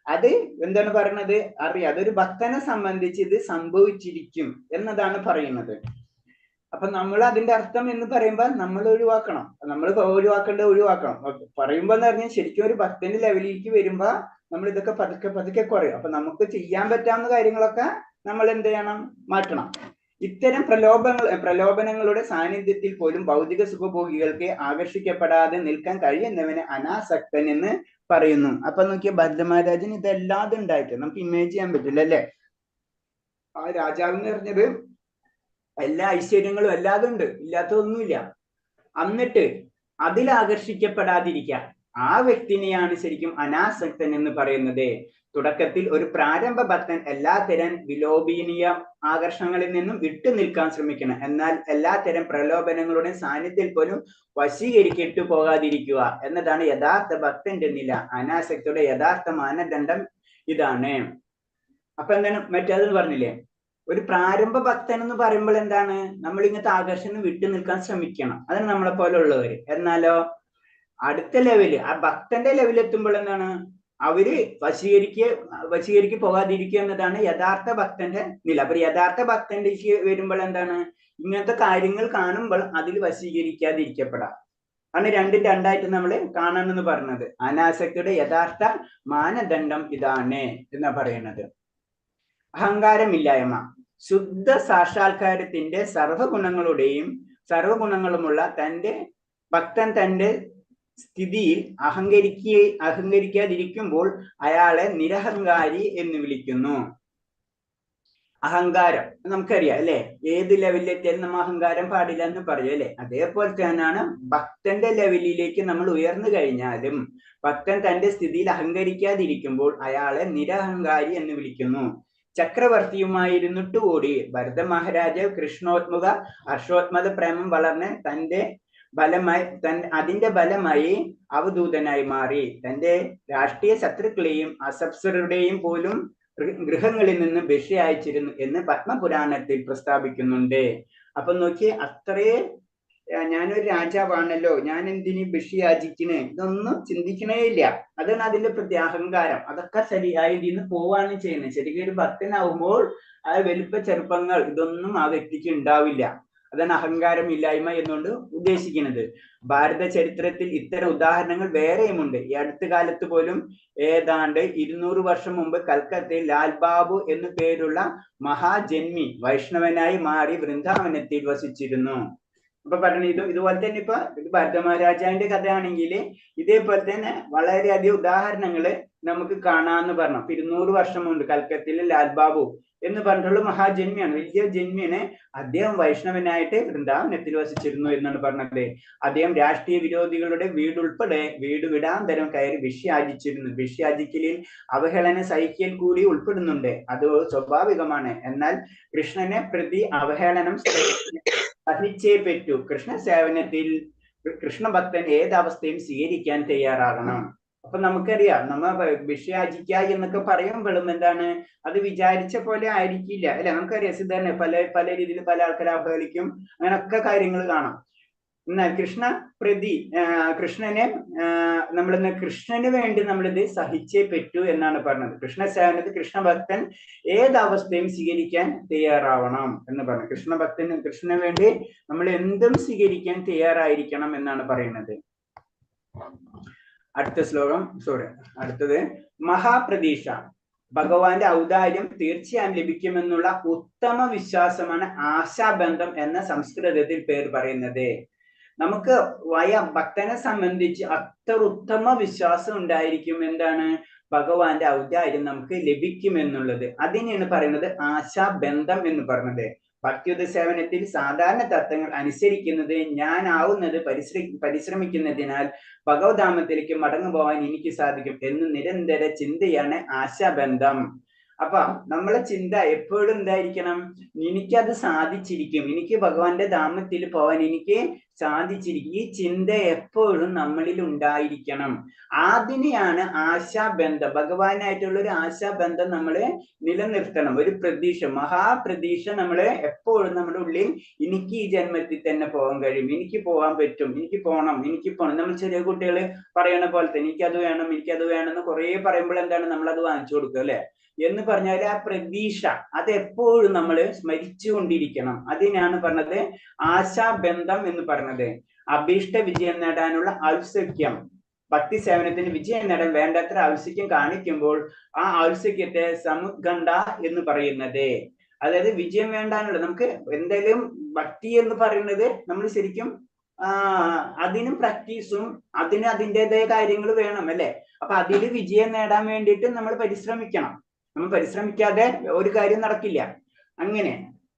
അത് എന്താണ് പറയുന്നത്? അറിയാം, അതൊരു ഭക്തനെ സംബന്ധിച്ച് ഇത് സംഭവിച്ചിരിക്കും എന്നതാണ് പറയുന്നത്. അപ്പൊ നമ്മൾ അതിന്റെ അർത്ഥം എന്ന് പറയുമ്പോൾ നമ്മൾ ഒഴിവാക്കണം. നമ്മൾ ഒഴിവാക്കണം പറയുമ്പോ എന്ന് പറഞ്ഞാൽ ശരിക്കും ഒരു ഭക്തന്റെ ലെവലിലേക്ക് വരുമ്പോ നമ്മൾ ഇതൊക്കെ പതുക്കെ കുറയും. അപ്പൊ നമുക്ക് ചെയ്യാൻ പറ്റാവുന്ന കാര്യങ്ങളൊക്കെ നമ്മൾ എന്ത് ചെയ്യണം? മാറ്റണം. ഇത്തരം പ്രലോഭനങ്ങളുടെ സാന്നിധ്യത്തിൽ പോലും ഭൗതിക സുഖഭോഗികൾക്ക് ആകർഷിക്കപ്പെടാതെ നിൽക്കാൻ കഴിയുന്നവന് അനാസക്തൻ എന്ന് പറയുന്നു. അപ്പൊ നോക്കിയ ഭരത മഹാരാജന് ഇതെല്ലാതും ഉണ്ടായിട്ട് നമുക്ക് ഇമേജ് ചെയ്യാൻ പറ്റില്ല അല്ലെ. ആ രാജാവെന്ന് പറഞ്ഞത് എല്ലാ ഐശ്വര്യങ്ങളും എല്ലാതും ഉണ്ട്, ഇല്ലാത്തതൊന്നുമില്ല. എന്നിട്ട് അതിൽ ആകർഷിക്കപ്പെടാതിരിക്കുക, ആ വ്യക്തിനെയാണ് ശരിക്കും അനാസക്തൻ എന്ന് പറയുന്നത്. തുടക്കത്തിൽ ഒരു പ്രാരംഭ ഭക്തൻ എല്ലാത്തരം വിലോഭനീയ ആകർഷണങ്ങളിൽ നിന്നും വിട്ടു നിൽക്കാൻ ശ്രമിക്കണം. എന്നാൽ എല്ലാത്തരം പ്രലോഭനങ്ങളുടെ സാന്നിധ്യത്തിൽ പോലും വശീകരിക്കപ്പെട്ടു പോകാതിരിക്കുക എന്നതാണ് യഥാർത്ഥ ഭക്തന്റെ നില. അനാസക്തിയുടെ യഥാർത്ഥ മാനദണ്ഡം ഇതാണ്. അപ്പൊ എന്താണ് മറ്റേതെന്ന് പറഞ്ഞില്ലേ, ഒരു പ്രാരംഭ ഭക്തൻ എന്ന് പറയുമ്പോൾ എന്താണ്, നമ്മൾ ഇങ്ങനത്തെ ആകർഷണം വിട്ടു നിൽക്കാൻ ശ്രമിക്കണം, അതാണ് നമ്മളെ പോലെ ഉള്ളവര്. എന്നാലോ അടുത്ത ലെവല്, ആ ഭക്തന്റെ ലെവലിൽ എത്തുമ്പോൾ എന്താണ്, അവര് വശീകരിക്ക് പോകാതിരിക്കുക എന്നതാണ് യഥാർത്ഥ ഭക്തന്റെ നില. അപ്പൊ യഥാർത്ഥ ഭക്തന്റെ വരുമ്പോൾ എന്താണ്, ഇങ്ങനത്തെ കാര്യങ്ങൾ കാണുമ്പോൾ അതിൽ വശീകരിക്കാതിരിക്കപ്പെടാം. ആണ് രണ്ടും രണ്ടായിട്ട് നമ്മൾ കാണണമെന്ന് പറഞ്ഞത്. അനാസക്തിയുടെ യഥാർത്ഥ മാനദണ്ഡം ഇതാണ് എന്നാ പറയുന്നത്. അഹങ്കാരമില്ലായ്മ. ശുദ്ധ സാക്ഷാത്കാരത്തിന്റെ സർവഗുണങ്ങളുമുള്ള തന്റെ ഭക്തൻ തന്റെ സ്ഥിതിയിൽ അഹങ്കരിക്കാതിരിക്കുമ്പോൾ അയാളെ നിരഹങ്കാരി എന്ന് വിളിക്കുന്നു. അഹങ്കാരം നമുക്കറിയാം അല്ലെ, ഏത് ലെവലിലെത്തിയാലും നമ്മൾ അഹങ്കാരം പാടില്ല എന്ന് പറയും അല്ലെ. അതേപോലെ തന്നെയാണ് ഭക്തന്റെ ലെവലിലേക്ക് നമ്മൾ ഉയർന്നു കഴിഞ്ഞാലും ഭക്തൻ തന്റെ സ്ഥിതിയിൽ അഹങ്കരിക്കാതിരിക്കുമ്പോൾ അയാളെ നിരഹങ്കാരി എന്ന് വിളിക്കുന്നു. ചക്രവർത്തിയുമായിരുന്നിട്ട് കൂടി ഭരത മഹാരാജാവ് കൃഷ്ണോത്മുഖ ഹർഷോത്മക പ്രേമം വളർന്ന് അതിന്റെ ഫലമായി അവധൂതനായി മാറി തന്റെ രാഷ്ട്രീയ ശത്രുക്കളെയും അസപ്സരുടെയും പോലും ഗൃഹങ്ങളിൽ നിന്ന് ഭിക്ഷ അയച്ചിരുന്നു എന്ന് പത്മപുരാണത്തിൽ പ്രസ്താവിക്കുന്നുണ്ട്. അപ്പൊ നോക്കി, അത്രേ ഞാനൊരു രാജാവാണല്ലോ, ഞാൻ എന്തിനു ഭിക്ഷ യാചിക്കണേ, ഇതൊന്നും ചിന്തിക്കണേ ഇല്ല. അതാണ് അതിന്റെ അഹങ്കാരം. അതൊക്കെ ശരിയായി ഇതിന്ന് പോവാണ് ചെയ്യുന്നത്. ശരിക്കും ഒരു ഭക്തനാവുമ്പോൾ ആ വലുപ്പ ചെറുപ്പങ്ങൾ ഇതൊന്നും ആ വ്യക്തിക്ക് ഉണ്ടാവില്ല. അതാണ് അഹങ്കാരം ഇല്ലായ്മ എന്നുകൊണ്ട് ഉദ്ദേശിക്കുന്നത്. ഭാരത ചരിത്രത്തിൽ ഇത്തരം ഉദാഹരണങ്ങൾ വേറെയുമുണ്ട്. ഈ അടുത്ത കാലത്ത് പോലും ഏതാണ്ട് 200 വർഷം മുമ്പ് കൽക്കത്തയിൽ ലാൽ ബാബു എന്നു പേരുള്ള മഹാജന്മി വൈഷ്ണവനായി മാറി വൃന്ദാവനത്തിൽ വസിച്ചിരുന്നു. അപ്പൊ പറഞ്ഞു ഇതുപോലെ തന്നെ ഇപ്പൊ ഭരത മഹാരാജാവിന്റെ കഥയാണെങ്കിൽ ഇതേപോലെ തന്നെ വളരെയധികം ഉദാഹരണങ്ങള് നമുക്ക് കാണാന്ന് പറഞ്ഞു. 200 വർഷം മുമ്പ് കൽക്കത്തയിലെ ലാൽ ബാബു എന്ന് പറഞ്ഞിട്ടുള്ള മഹാജന്മിയാണ്, വലിയ ജന്മിയാണ്. അദ്ദേഹം വൈഷ്ണവനായിട്ട് വൃന്ദാവനത്തിൽ വസിച്ചിരുന്നു എന്നാണ് പറഞ്ഞത്. അദ്ദേഹം രാഷ്ട്രീയ വിരോധികളുടെ വീട് വിടാന്തരം കയറി ഭിക്ഷയാചിച്ചിരുന്നു. ഭിക്ഷയാചിക്കലിൽ അവഹേളന സഹിക്കൽ കൂടി ഉൾപ്പെടുന്നുണ്ട്. അത് സ്വാഭാവികമാണ്. എന്നാൽ കൃഷ്ണനെ പ്രതി അവഹേളനം സഹിച്ചേ പറ്റൂ. കൃഷ്ണ സേവനത്തിൽ കൃഷ്ണഭക്തൻ ഏതവസ്ഥയും സ്വീകരിക്കാൻ തയ്യാറാകണം. അപ്പൊ നമുക്കറിയാം, നമ്മ ഭിക്ഷയാചിക്ക എന്നൊക്കെ പറയുമ്പോഴും എന്താണ്, അത് വിചാരിച്ച പോലെ ആയിരിക്കില്ല അല്ലെ. നമുക്കറിയാം സിദ്ധനെ പല രീതിയിൽ പല ആൾക്കാരെ അവഹേളിക്കും, അങ്ങനൊക്കെ കാര്യങ്ങൾ കാണാം. എന്നാൽ കൃഷ്ണനെ കൃഷ്ണന് വേണ്ടി നമ്മളിത് സഹിച്ചേ പറ്റൂ എന്നാണ് പറഞ്ഞത്. കൃഷ്ണ സേവനത്തിൽ കൃഷ്ണഭക്തൻ ഏതവസ്ഥയും സ്വീകരിക്കാൻ തയ്യാറാവണം എന്ന് പറഞ്ഞു. കൃഷ്ണന് വേണ്ടി നമ്മൾ എന്തും സ്വീകരിക്കാൻ തയ്യാറായിരിക്കണം എന്നാണ് പറയുന്നത്. അടുത്തത് മഹാപ്രതീക്ഷ. ഭഗവാന്റെ ഔദാര്യം തീർച്ചയായും ലഭിക്കുമെന്നുള്ള ഉത്തമ വിശ്വാസമാണ് ആശാബന്ധം എന്ന സംസ്കൃതത്തിൽ പേര് പറയുന്നത്. നമുക്ക് ഭക്തനെ സംബന്ധിച്ച് അത്ര ഉത്തമ വിശ്വാസം ഉണ്ടായിരിക്കും എന്താണ്, ഭഗവാന്റെ ഔദാര്യം നമുക്ക് ലഭിക്കുമെന്നുള്ളത്. അതിനെയാണ് പറയുന്നത് ആശാബന്ധം എന്ന് പറഞ്ഞത്. ഭക്തിയുത സേവനത്തിൽ സാധാരണ തത്വങ്ങൾ അനുസരിക്കുന്നത് ഞാനാവുന്നത് പരിശ്രമിക്കുന്നതിനാൽ ഭഗവദ്ധാമത്തിലേക്ക് മടങ്ങു പോകാൻ എനിക്ക് സാധിക്കും എന്ന് നിരന്തര ചിന്തയാണ് ആശാബന്ധം. അപ്പൊ നമ്മളെ ചിന്ത എപ്പോഴും എന്തായിരിക്കണം, എനിക്കത് സാധിച്ചിരിക്കും, എനിക്ക് ഭഗവാന്റെ ധാമത്തിൽ പോകാൻ എനിക്ക് സാധിച്ചിരിക്കും. ഈ ചിന്ത എപ്പോഴും നമ്മളിൽ ഉണ്ടായിരിക്കണം. അതിനെയാണ് ആശാബന്ധം, ഭഗവാനായിട്ടുള്ള ഒരു ആശാബന്ധം നമ്മളെ നിലനിർത്തണം. ഒരു പ്രതീക്ഷ, മഹാപ്രതീക്ഷ നമ്മളെ എപ്പോഴും നമ്മുടെ ഉള്ളിൽ, എനിക്ക് ഈ ജന്മത്തിൽ തന്നെ പോകാൻ കഴിയും, എനിക്ക് പോകാൻ പറ്റും, എനിക്ക് പോകണം. നമ്മൾ ചെറിയ കുട്ടികൾ പറയണ പോലെ തന്നെ എനിക്കത് വേണം എന്ന് കുറെ പറയുമ്പോൾ എന്താണ്, നമ്മളത് വാങ്ങിച്ചു കൊടുക്കും അല്ലെ. എന്ന് പറഞ്ഞാൽ ആ പ്രതീക്ഷ അതെപ്പോഴും നമ്മൾ സ്മരിച്ചുകൊണ്ടിരിക്കണം. അതിനാണ് പറഞ്ഞത് ആശാബന്ധം എന്ന് പറഞ്ഞത്. അഭീഷ്ട വിജയം നേടാനുള്ള ഔത്സുക്യം, ഭക്തി സേവനത്തിന് വിജയം നേടാൻ വേണ്ടത്ര ഔത്സുക്യം കാണിക്കുമ്പോൾ ആ ഔത്സുക്യത്തെ സമുദ്ഗണ്ഡ എന്ന് പറയുന്നത്. അതായത് വിജയം വേണ്ടാനുള്ള, നമുക്ക് എന്തായാലും ഭക്തി എന്ന് പറയുന്നത് നമ്മൾ ശരിക്കും അതിനും പ്രാക്ടീസും അതിൻ്റെതായ കാര്യങ്ങൾ വേണം അല്ലെ. അപ്പൊ അതിൽ വിജയം നേടാൻ വേണ്ടിയിട്ട് നമ്മൾ പരിശ്രമിക്കണം. നമ്മൾ പരിശ്രമിക്കാതെ ഒരു കാര്യം നടക്കില്ല. അങ്ങനെ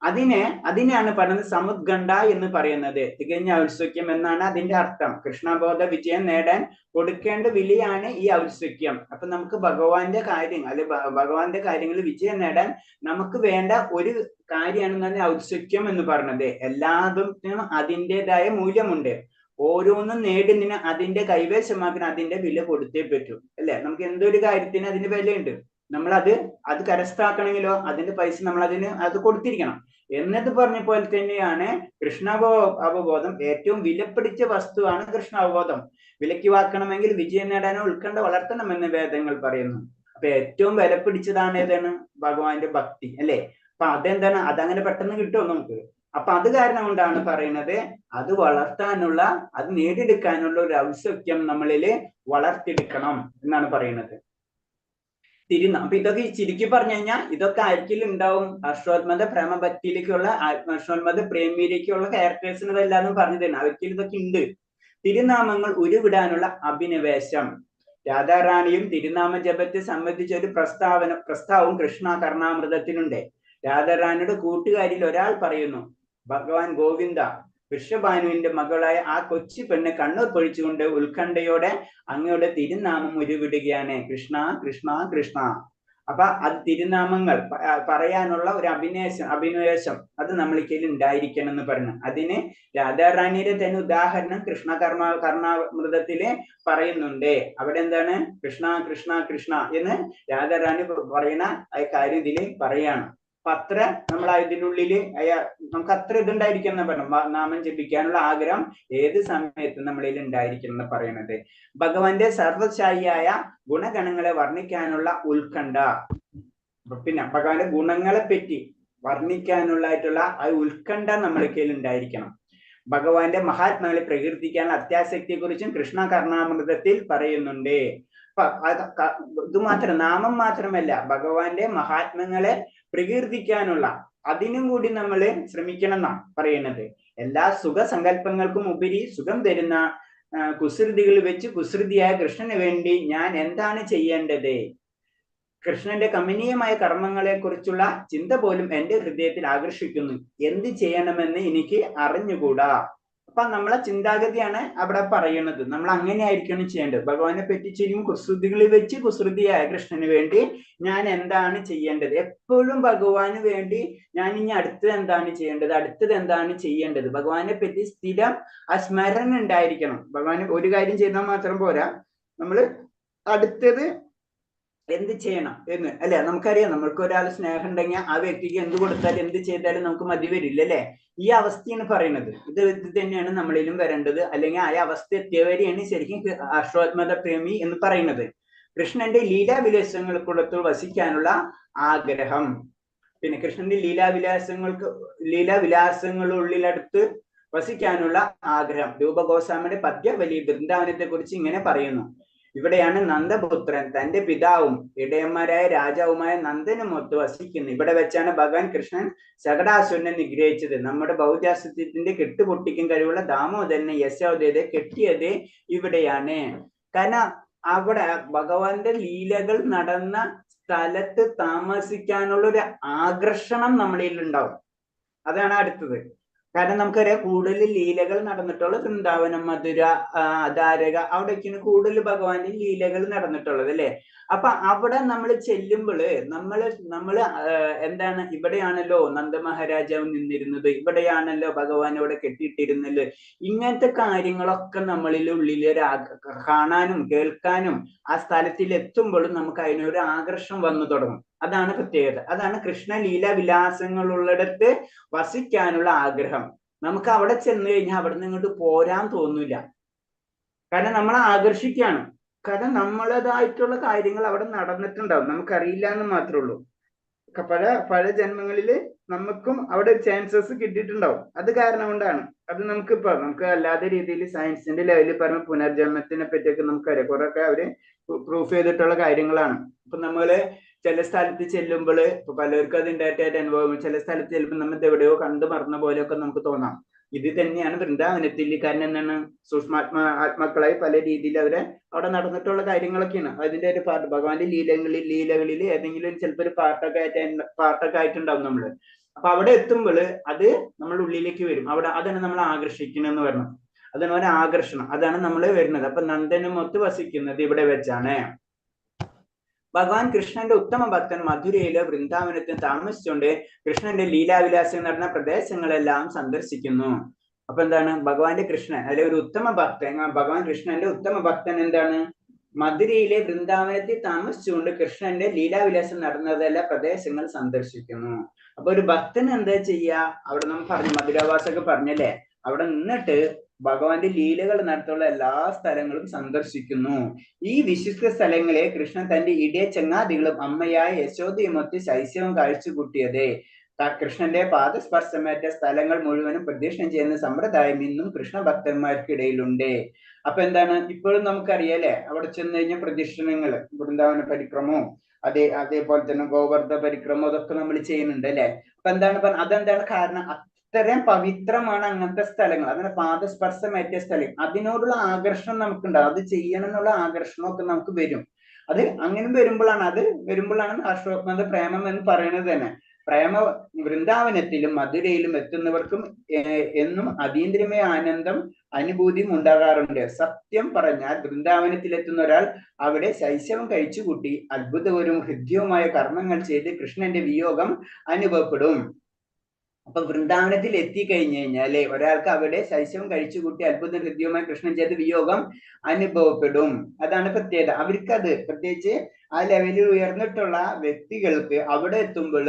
അതിനെയാണ് പറയുന്നത് സമുദ്ഗണ്ഡ എന്ന് പറയുന്നത്. തികഞ്ഞ ഔത്സുക്യം എന്നാണ് അതിന്റെ അർത്ഥം. കൃഷ്ണബോധ വിജയം നേടാൻ കൊടുക്കേണ്ട വിലയാണ് ഈ ഔത്സുക്യം. അപ്പൊ നമുക്ക് ഭഗവാന്റെ കാര്യം അല്ലെ ഭഗവാന്റെ കാര്യങ്ങളിൽ വിജയം നേടാൻ നമുക്ക് വേണ്ട ഒരു കാര്യമാണ് തന്നെ ഔത്സുക്യം എന്ന് പറഞ്ഞത്. എല്ലാത്തിനും അതിൻ്റെതായ മൂല്യമുണ്ട്. ഓരോന്നും നേടുന്നതിന് അതിന്റെ കൈവശമാക്കാൻ അതിന്റെ വില കൊടുത്തേ പറ്റൂ അല്ലെ. നമുക്ക് എന്തൊരു കാര്യത്തിന് അതിന്റെ വിലയുണ്ട്. നമ്മൾ അത് കരസ്ഥമാക്കണമെങ്കിലോ അതിന്റെ പൈസ നമ്മൾ അത് കൊടുത്തിരിക്കണം. എന്നത് പറഞ്ഞ പോലെ തന്നെയാണ് അവബോധം. ഏറ്റവും വിലപിടിച്ച വസ്തുവാണ് കൃഷ്ണാവബോധം. വിലക്ക് വാക്കണമെങ്കിൽ വിജയം നേടാനോ ഉത്കണ്ഠ വളർത്തണമെന്ന് വേദങ്ങൾ പറയുന്നു. അപ്പൊ ഏറ്റവും വില പിടിച്ചതാണ് ഏതാണ്? ഭഗവാന്റെ ഭക്തി അല്ലെ. അപ്പൊ അതെന്താണ്? അതങ്ങനെ പെട്ടെന്ന് കിട്ടുമോ നമുക്ക്? അപ്പൊ അത് കാരണം കൊണ്ടാണ് പറയുന്നത് അത് വളർത്താനുള്ള, അത് നേടിയെടുക്കാനുള്ള ഒരു ഔത്സുക്യം നമ്മളിൽ വളർത്തിയെടുക്കണം എന്നാണ് പറയുന്നത്. അപ്പൊ ഇതൊക്കെ ചുരുക്കി പറഞ്ഞു കഴിഞ്ഞാൽ ഇതൊക്കെ ആർക്കെങ്കിലും ഉണ്ടാവും? അശ്വത്മത പ്രേമഭക്തിയിലേക്കുള്ള അശ്വത്മത പ്രേമിയിലേക്കുള്ള ക്യാരക്ടേഴ്സിന് ഇതെല്ലാം പറഞ്ഞു തരണം. അവർക്കും ഇതൊക്കെ ഉണ്ട്. തിരുനാമങ്ങൾ ഉരുവിടാനുള്ള അഭിനിവേശം. രാധാറാണിയും തിരുനാമ ജപത്തെ സംബന്ധിച്ച ഒരു പ്രസ്താവവും കൃഷ്ണ കർണാമൃതത്തിനുണ്ട്. രാധാറാണിയുടെ കൂട്ടുകാരിൽ ഒരാൾ പറയുന്നു, ഭഗവാൻ ഗോവിന്ദ വൃഷഭാനുവിന്റെ മകളായ ആ കൊച്ചു പെണ്ണ് കണ്ണൂർ പൊഴിച്ചുകൊണ്ട് ഉത്കണ്ഠയോടെ അങ്ങയുടെ തിരുനാമം ഉരുവിടുകയാണ്. കൃഷ്ണ കൃഷ്ണ കൃഷ്ണ. അപ്പൊ അത് തിരുനാമങ്ങൾ പറയാനുള്ള ഒരു അഭിനിവേശം അത് നമ്മളിക്കൽ ഉണ്ടായിരിക്കണം എന്ന് പറഞ്ഞു. അതിന് രാധാറാണിയുടെ തന്നെ ഉദാഹരണം കൃഷ്ണ കർണാമൃതത്തില് പറയുന്നുണ്ട്. അവിടെ എന്താണ്? കൃഷ്ണ കൃഷ്ണ കൃഷ്ണ എന്ന് രാധാറാണി പറയുന്ന കാര്യം ഇതില് പറയാണ്. അപ്പൊ അത്ര നമ്മൾ ഇതിനുള്ളില് നമുക്ക് അത്ര ഇതുണ്ടായിരിക്കണം എന്ന് പറഞ്ഞു. നാമം ജപിക്കാനുള്ള ആഗ്രഹം ഏത് സമയത്തും നമ്മളിൽ ഉണ്ടായിരിക്കണം എന്ന് പറയുന്നത്. ഭഗവാന്റെ സർവശായിയായ ഗുണഗണങ്ങളെ വർണ്ണിക്കാനുള്ള ഉത്കണ്ഠ. പിന്നെ ഭഗവാന്റെ ഗുണങ്ങളെ പറ്റി വർണ്ണിക്കാനുള്ളതായിട്ടുള്ള ആ ഉത്കണ്ഠ നമ്മൾക്കയിൽ ഉണ്ടായിരിക്കണം. ഭഗവാന്റെ മഹാത്മാക്കളെ പ്രകീർത്തിക്കാനുള്ള അത്യാസക്തിയെ കുറിച്ചും കൃഷ്ണ കർണാമൃതത്തിൽ പറയുന്നുണ്ട്. ഇത് മാത്രം നാമം മാത്രമല്ല, ഭഗവാന്റെ മഹാത്മ്യങ്ങളെ പ്രകീർത്തിക്കാനുള്ള അതിനും കൂടി നമ്മൾ ശ്രമിക്കണം എന്നാണ് പറയുന്നത്. എല്ലാ സുഖസങ്കല്പങ്ങൾക്കും ഉപരി സുഖം തരുന്ന കുസൃതികൾ വെച്ച് കുസൃതിയായ കൃഷ്ണന് വേണ്ടി ഞാൻ എന്താണ് ചെയ്യേണ്ടത്? കൃഷ്ണന്റെ കമനീയമായ കർമ്മങ്ങളെ കുറിച്ചുള്ള ചിന്ത പോലും എന്റെ ഹൃദയത്തിൽ ആകർഷിക്കുന്നു. എന്ത് ചെയ്യണമെന്ന് എനിക്ക് അറിഞ്ഞുകൂടാ. അപ്പൊ നമ്മളെ ചിന്താഗതിയാണ് അവിടെ പറയുന്നത്. നമ്മൾ അങ്ങനെ ആയിരിക്കണം ചെയ്യേണ്ടത്. ഭഗവാനെ പറ്റി ചെയ്യും കുസൃതികളിൽ വെച്ച് കുസൃതിയായ കൃഷ്ണന് വേണ്ടി ഞാൻ എന്താണ് ചെയ്യേണ്ടത്? എപ്പോഴും ഭഗവാന് വേണ്ടി ഞാൻ ഇനി അടുത്തത് എന്താണ് ചെയ്യേണ്ടത്, അടുത്തത് എന്താണ് ചെയ്യേണ്ടത്? ഭഗവാനെ പറ്റി സ്ഥിരം ആ സ്മരണ ഉണ്ടായിരിക്കണം. ഭഗവാന് ഒരു കാര്യം ചെയ്താൽ മാത്രം പോരാ, നമ്മൾ അടുത്തത് എന്ത് ചെയ്യണം എന്ന് അല്ലെ. നമുക്കറിയാം, നമ്മൾക്ക് ഒരാൾ സ്നേഹം ഉണ്ടെങ്കിൽ ആ വ്യക്തിക്ക് എന്ത് കൊടുത്താലും എന്ത് ചെയ്താലും നമുക്ക് മതി വരില്ല അല്ലെ. ഈ അവസ്ഥയാണ് പറയുന്നത്. ഇത് തന്നെയാണ് നമ്മളിലും വരേണ്ടത്. അല്ലെങ്കിൽ ആ അവസ്ഥ എത്തിയവരെയാണ് ശരിക്കും അശ്വത്മത പ്രേമി എന്ന് പറയുന്നത്. കൃഷ്ണന്റെ ലീലാവിലാസങ്ങൾക്കുള്ളത്തിൽ വസിക്കാനുള്ള ആഗ്രഹം. പിന്നെ കൃഷ്ണന്റെ ലീലാവിലാസങ്ങളുള്ളിലടുത്ത് വസിക്കാനുള്ള ആഗ്രഹം. രൂപഗോസ്വാമിയുടെ പദ്യവലി വൃന്ദാവനത്തെ കുറിച്ച് ഇങ്ങനെ പറയുന്നു. ഇവിടെയാണ് നന്ദപുത്രൻ തന്റെ പിതാവും ഇടയന്മാരായ രാജാവുമായ നന്ദനുമൊത്ത് വസിക്കുന്നത്. ഇവിടെ വെച്ചാണ് ഭഗവാൻ കൃഷ്ണൻ ശകടാസുരനെ നിഗ്രഹിച്ചത്. നമ്മുടെ ബൗദ്ധാസ്തിത്വത്തിന്റെ കെട്ടുപൊട്ടിക്കും കഴിവുള്ള ദാമോദരനെ യശോദയെ കെട്ടിയത് ഇവിടെയാണ്. കാരണം അവിടെ ഭഗവാന്റെ ലീലകൾ നടന്ന സ്ഥലത്ത് താമസിക്കാനുള്ള ഒരു ആകർഷണം നമ്മളിൽ ഉണ്ടാവും. അതാണ് അടുത്തത്. കാരണം നമുക്കറിയാം, കൂടുതൽ ലീലകൾ നടന്നിട്ടുള്ളത് വൃന്ദാവനം, മധുര, ദ്വാരക, അവിടേക്കാണ് കൂടുതൽ ഭഗവാന്റെ ലീലകൾ നടന്നിട്ടുള്ളത് അല്ലെ. അപ്പൊ അവിടെ നമ്മൾ ചെല്ലുമ്പോള് നമ്മള് എന്താണ്, ഇവിടെയാണല്ലോ നന്ദമഹാരാജാവ് നിന്നിരുന്നത്, ഇവിടെയാണല്ലോ ഭഗവാൻ ഇവിടെ കെട്ടിയിട്ടിരുന്നത്. ഇങ്ങനത്തെ കാര്യങ്ങളൊക്കെ നമ്മളിൽ ഉള്ളിൽ കാണാനും കേൾക്കാനും ആ സ്ഥലത്തിൽ എത്തുമ്പോഴും നമുക്ക് അതിനൊരു ആകർഷണം വന്നു തുടങ്ങും. അതാണ് പ്രത്യേകത. അതാണ് കൃഷ്ണ ലീലാവിലാസങ്ങളുള്ളിടത്ത് വസിക്കാനുള്ള ആഗ്രഹം. നമുക്ക് അവിടെ ചെന്ന് കഴിഞ്ഞാൽ അവിടെ നിന്ന് ഇങ്ങോട്ട് പോരാൻ തോന്നില്ല. കാരണം നമ്മളെ ആകർഷിക്കുകയാണ്. കാരണം നമ്മളേതായിട്ടുള്ള കാര്യങ്ങൾ അവിടെ നടന്നിട്ടുണ്ടാവും, നമുക്കറിയില്ല എന്ന് മാത്രമേ ഉള്ളൂ. പല ജന്മങ്ങളിൽ നമുക്കും അവിടെ ചാൻസസ് കിട്ടിയിട്ടുണ്ടാവും. അത് കാരണം കൊണ്ടാണ്. അത് നമുക്ക് അല്ലാത്ത രീതിയിൽ സയൻസിന്റെ ലെവലിൽ പറഞ്ഞ പുനർജന്മത്തിനെ പറ്റിയൊക്കെ നമുക്കറിയാം. കുറെയൊക്കെ അവര് പ്രൂഫ് ചെയ്തിട്ടുള്ള കാര്യങ്ങളാണ്. ഇപ്പൊ നമ്മള് ചില സ്ഥലത്ത് ചെല്ലുമ്പോൾ ഇപ്പൊ പലർക്കും അത് ഉണ്ടായിട്ടായിട്ട് അനുഭവം. ചില സ്ഥലത്ത് ചെല്ലുമ്പോൾ നമ്മൾ എവിടെയോ കണ്ടു മറന്ന പോലെയൊക്കെ നമുക്ക് തോന്നാം. ഇത് തന്നെയാണ് വൃന്ദാവനത്തിൽ. കാരണം എന്താണ്, ആത്മാക്കളായി പല രീതിയിൽ അവരെ അവിടെ നടന്നിട്ടുള്ള കാര്യങ്ങളൊക്കെയാണ് അതിന്റെ ഒരു പാർട്ട്. ഭഗവാന്റെ ലീലകളിൽ ഏതെങ്കിലും ചിലപ്പോൾ ഒരു പാർട്ടൊക്കെ ആയിട്ടുണ്ടാവും നമ്മള്. അപ്പൊ അവിടെ എത്തുമ്പോൾ അത് നമ്മുടെ ഉള്ളിലേക്ക് വരും. അവിടെ അതാണ് നമ്മൾ ആകർഷിക്കണം എന്ന് പറയുന്നത്. അതാണ് ഒരു ആകർഷണം, അതാണ് നമ്മൾ വരുന്നത്. അപ്പൊ നന്ദനും ഒത്ത് വസിക്കുന്നത് ഇവിടെ വെച്ചാണ്. ഭഗവാൻ കൃഷ്ണന്റെ ഉത്തമ ഭക്തൻ മധുരയിലെ വൃന്ദാവനത്തിൽ താമസിച്ചുകൊണ്ട് കൃഷ്ണന്റെ ലീലാവിലാസം നടന്ന പ്രദേശങ്ങളെല്ലാം സന്ദർശിക്കുന്നു. അപ്പൊ എന്താണ് ഭഗവാന്റെ കൃഷ്ണൻ, അതിലെ ഒരു ഉത്തമ ഭക്തൻ, ഭഗവാൻ കൃഷ്ണന്റെ ഉത്തമ ഭക്തൻ എന്താണ്, മധുരയിലെ വൃന്ദാവനത്തിൽ താമസിച്ചുകൊണ്ട് കൃഷ്ണന്റെ ലീലാവിലാസം നടന്നതെല്ലാ പ്രദേശങ്ങൾ സന്ദർശിക്കുന്നു. അപ്പൊ ഒരു ഭക്തൻ എന്താ ചെയ്യാ, അവിടെ നമ്മൾ പറഞ്ഞു മധുരാവാസൊക്കെ പറഞ്ഞല്ലേ, അവിടെ നിന്നിട്ട് ഭഗവാന്റെ ലീലകൾ നടത്തുള്ള എല്ലാ സ്ഥലങ്ങളും സന്ദർശിക്കുന്നു. ഈ വിശിഷ്ട സ്ഥലങ്ങളെ കൃഷ്ണൻ തന്റെ ഇടയ ചങ്ങാതികളും അമ്മയായ യശോദയുമൊത്ത് ശൈശവം കാഴ്ചകൂട്ടിയത്. കൃഷ്ണന്റെ പാദസ്പർശമേറ്റ സ്ഥലങ്ങൾ മുഴുവനും പ്രദക്ഷിണം ചെയ്യുന്ന സമ്പ്രദായം ഇന്നും കൃഷ്ണ ഭക്തന്മാർക്കിടയിലുണ്ട്. അപ്പൊ എന്താണ്, ഇപ്പോഴും നമുക്കറിയാലേ, അവിടെ ചെന്ന് കഴിഞ്ഞ പ്രദക്ഷിണങ്ങൾ, വൃന്ദാവന പരിക്രമവും അതേപോലെ തന്നെ ഗോവർദ്ധ പരിക്രമം, അതൊക്കെ നമ്മൾ ചെയ്യുന്നുണ്ട് അല്ലെ. അപ്പൊ എന്താണ് അതെന്താണ് കാരണം, അത്രയും പവിത്രമാണ് അങ്ങനത്തെ സ്ഥലങ്ങൾ, അങ്ങനെ പാദസ്പർശമേറ്റ സ്ഥലം. അതിനോടുള്ള ആകർഷണം നമുക്കുണ്ടാവും, അത് ചെയ്യണം എന്നുള്ള ആകർഷണമൊക്കെ നമുക്ക് വരും. അത് അങ്ങനെ വരുമ്പോഴാണ് അശ്വത്ഥ പ്രേമം എന്ന് പറയുന്നത് തന്നെ. പ്രേമ വൃന്ദാവനത്തിലും മധുരയിലും എത്തുന്നവർക്കും എന്നും അതീന്ദ്രിയമായ ആനന്ദം അനുഭൂതിയും ഉണ്ടാകാറുണ്ട്. സത്യം പറഞ്ഞാൽ വൃന്ദാവനത്തിൽ എത്തുന്ന ഒരാൾ അവിടെ ശൈശവം കഴിച്ചുകൂട്ടി അത്ഭുതകരവും ഹൃദ്യവുമായ കർമ്മങ്ങൾ ചെയ്ത് കൃഷ്ണന്റെ വിയോഗം അനുഭവപ്പെടും. അപ്പൊ വൃന്ദാവനത്തിൽ എത്തിക്കഴിഞ്ഞു കഴിഞ്ഞാല് ഒരാൾക്ക് അവിടെ ശൈശവം കഴിച്ചുകൂട്ടി അത്ഭുത ഹൃദ്യവുമായ കൃഷ്ണൻ ചെയ്ത് വിയോഗം അനുഭവപ്പെടും. അതാണ് പ്രത്യേകത. അവർക്കത് പ്രത്യേകിച്ച് ആ ലെവലിൽ ഉയർന്നിട്ടുള്ള വ്യക്തികൾക്ക് അവിടെ എത്തുമ്പോൾ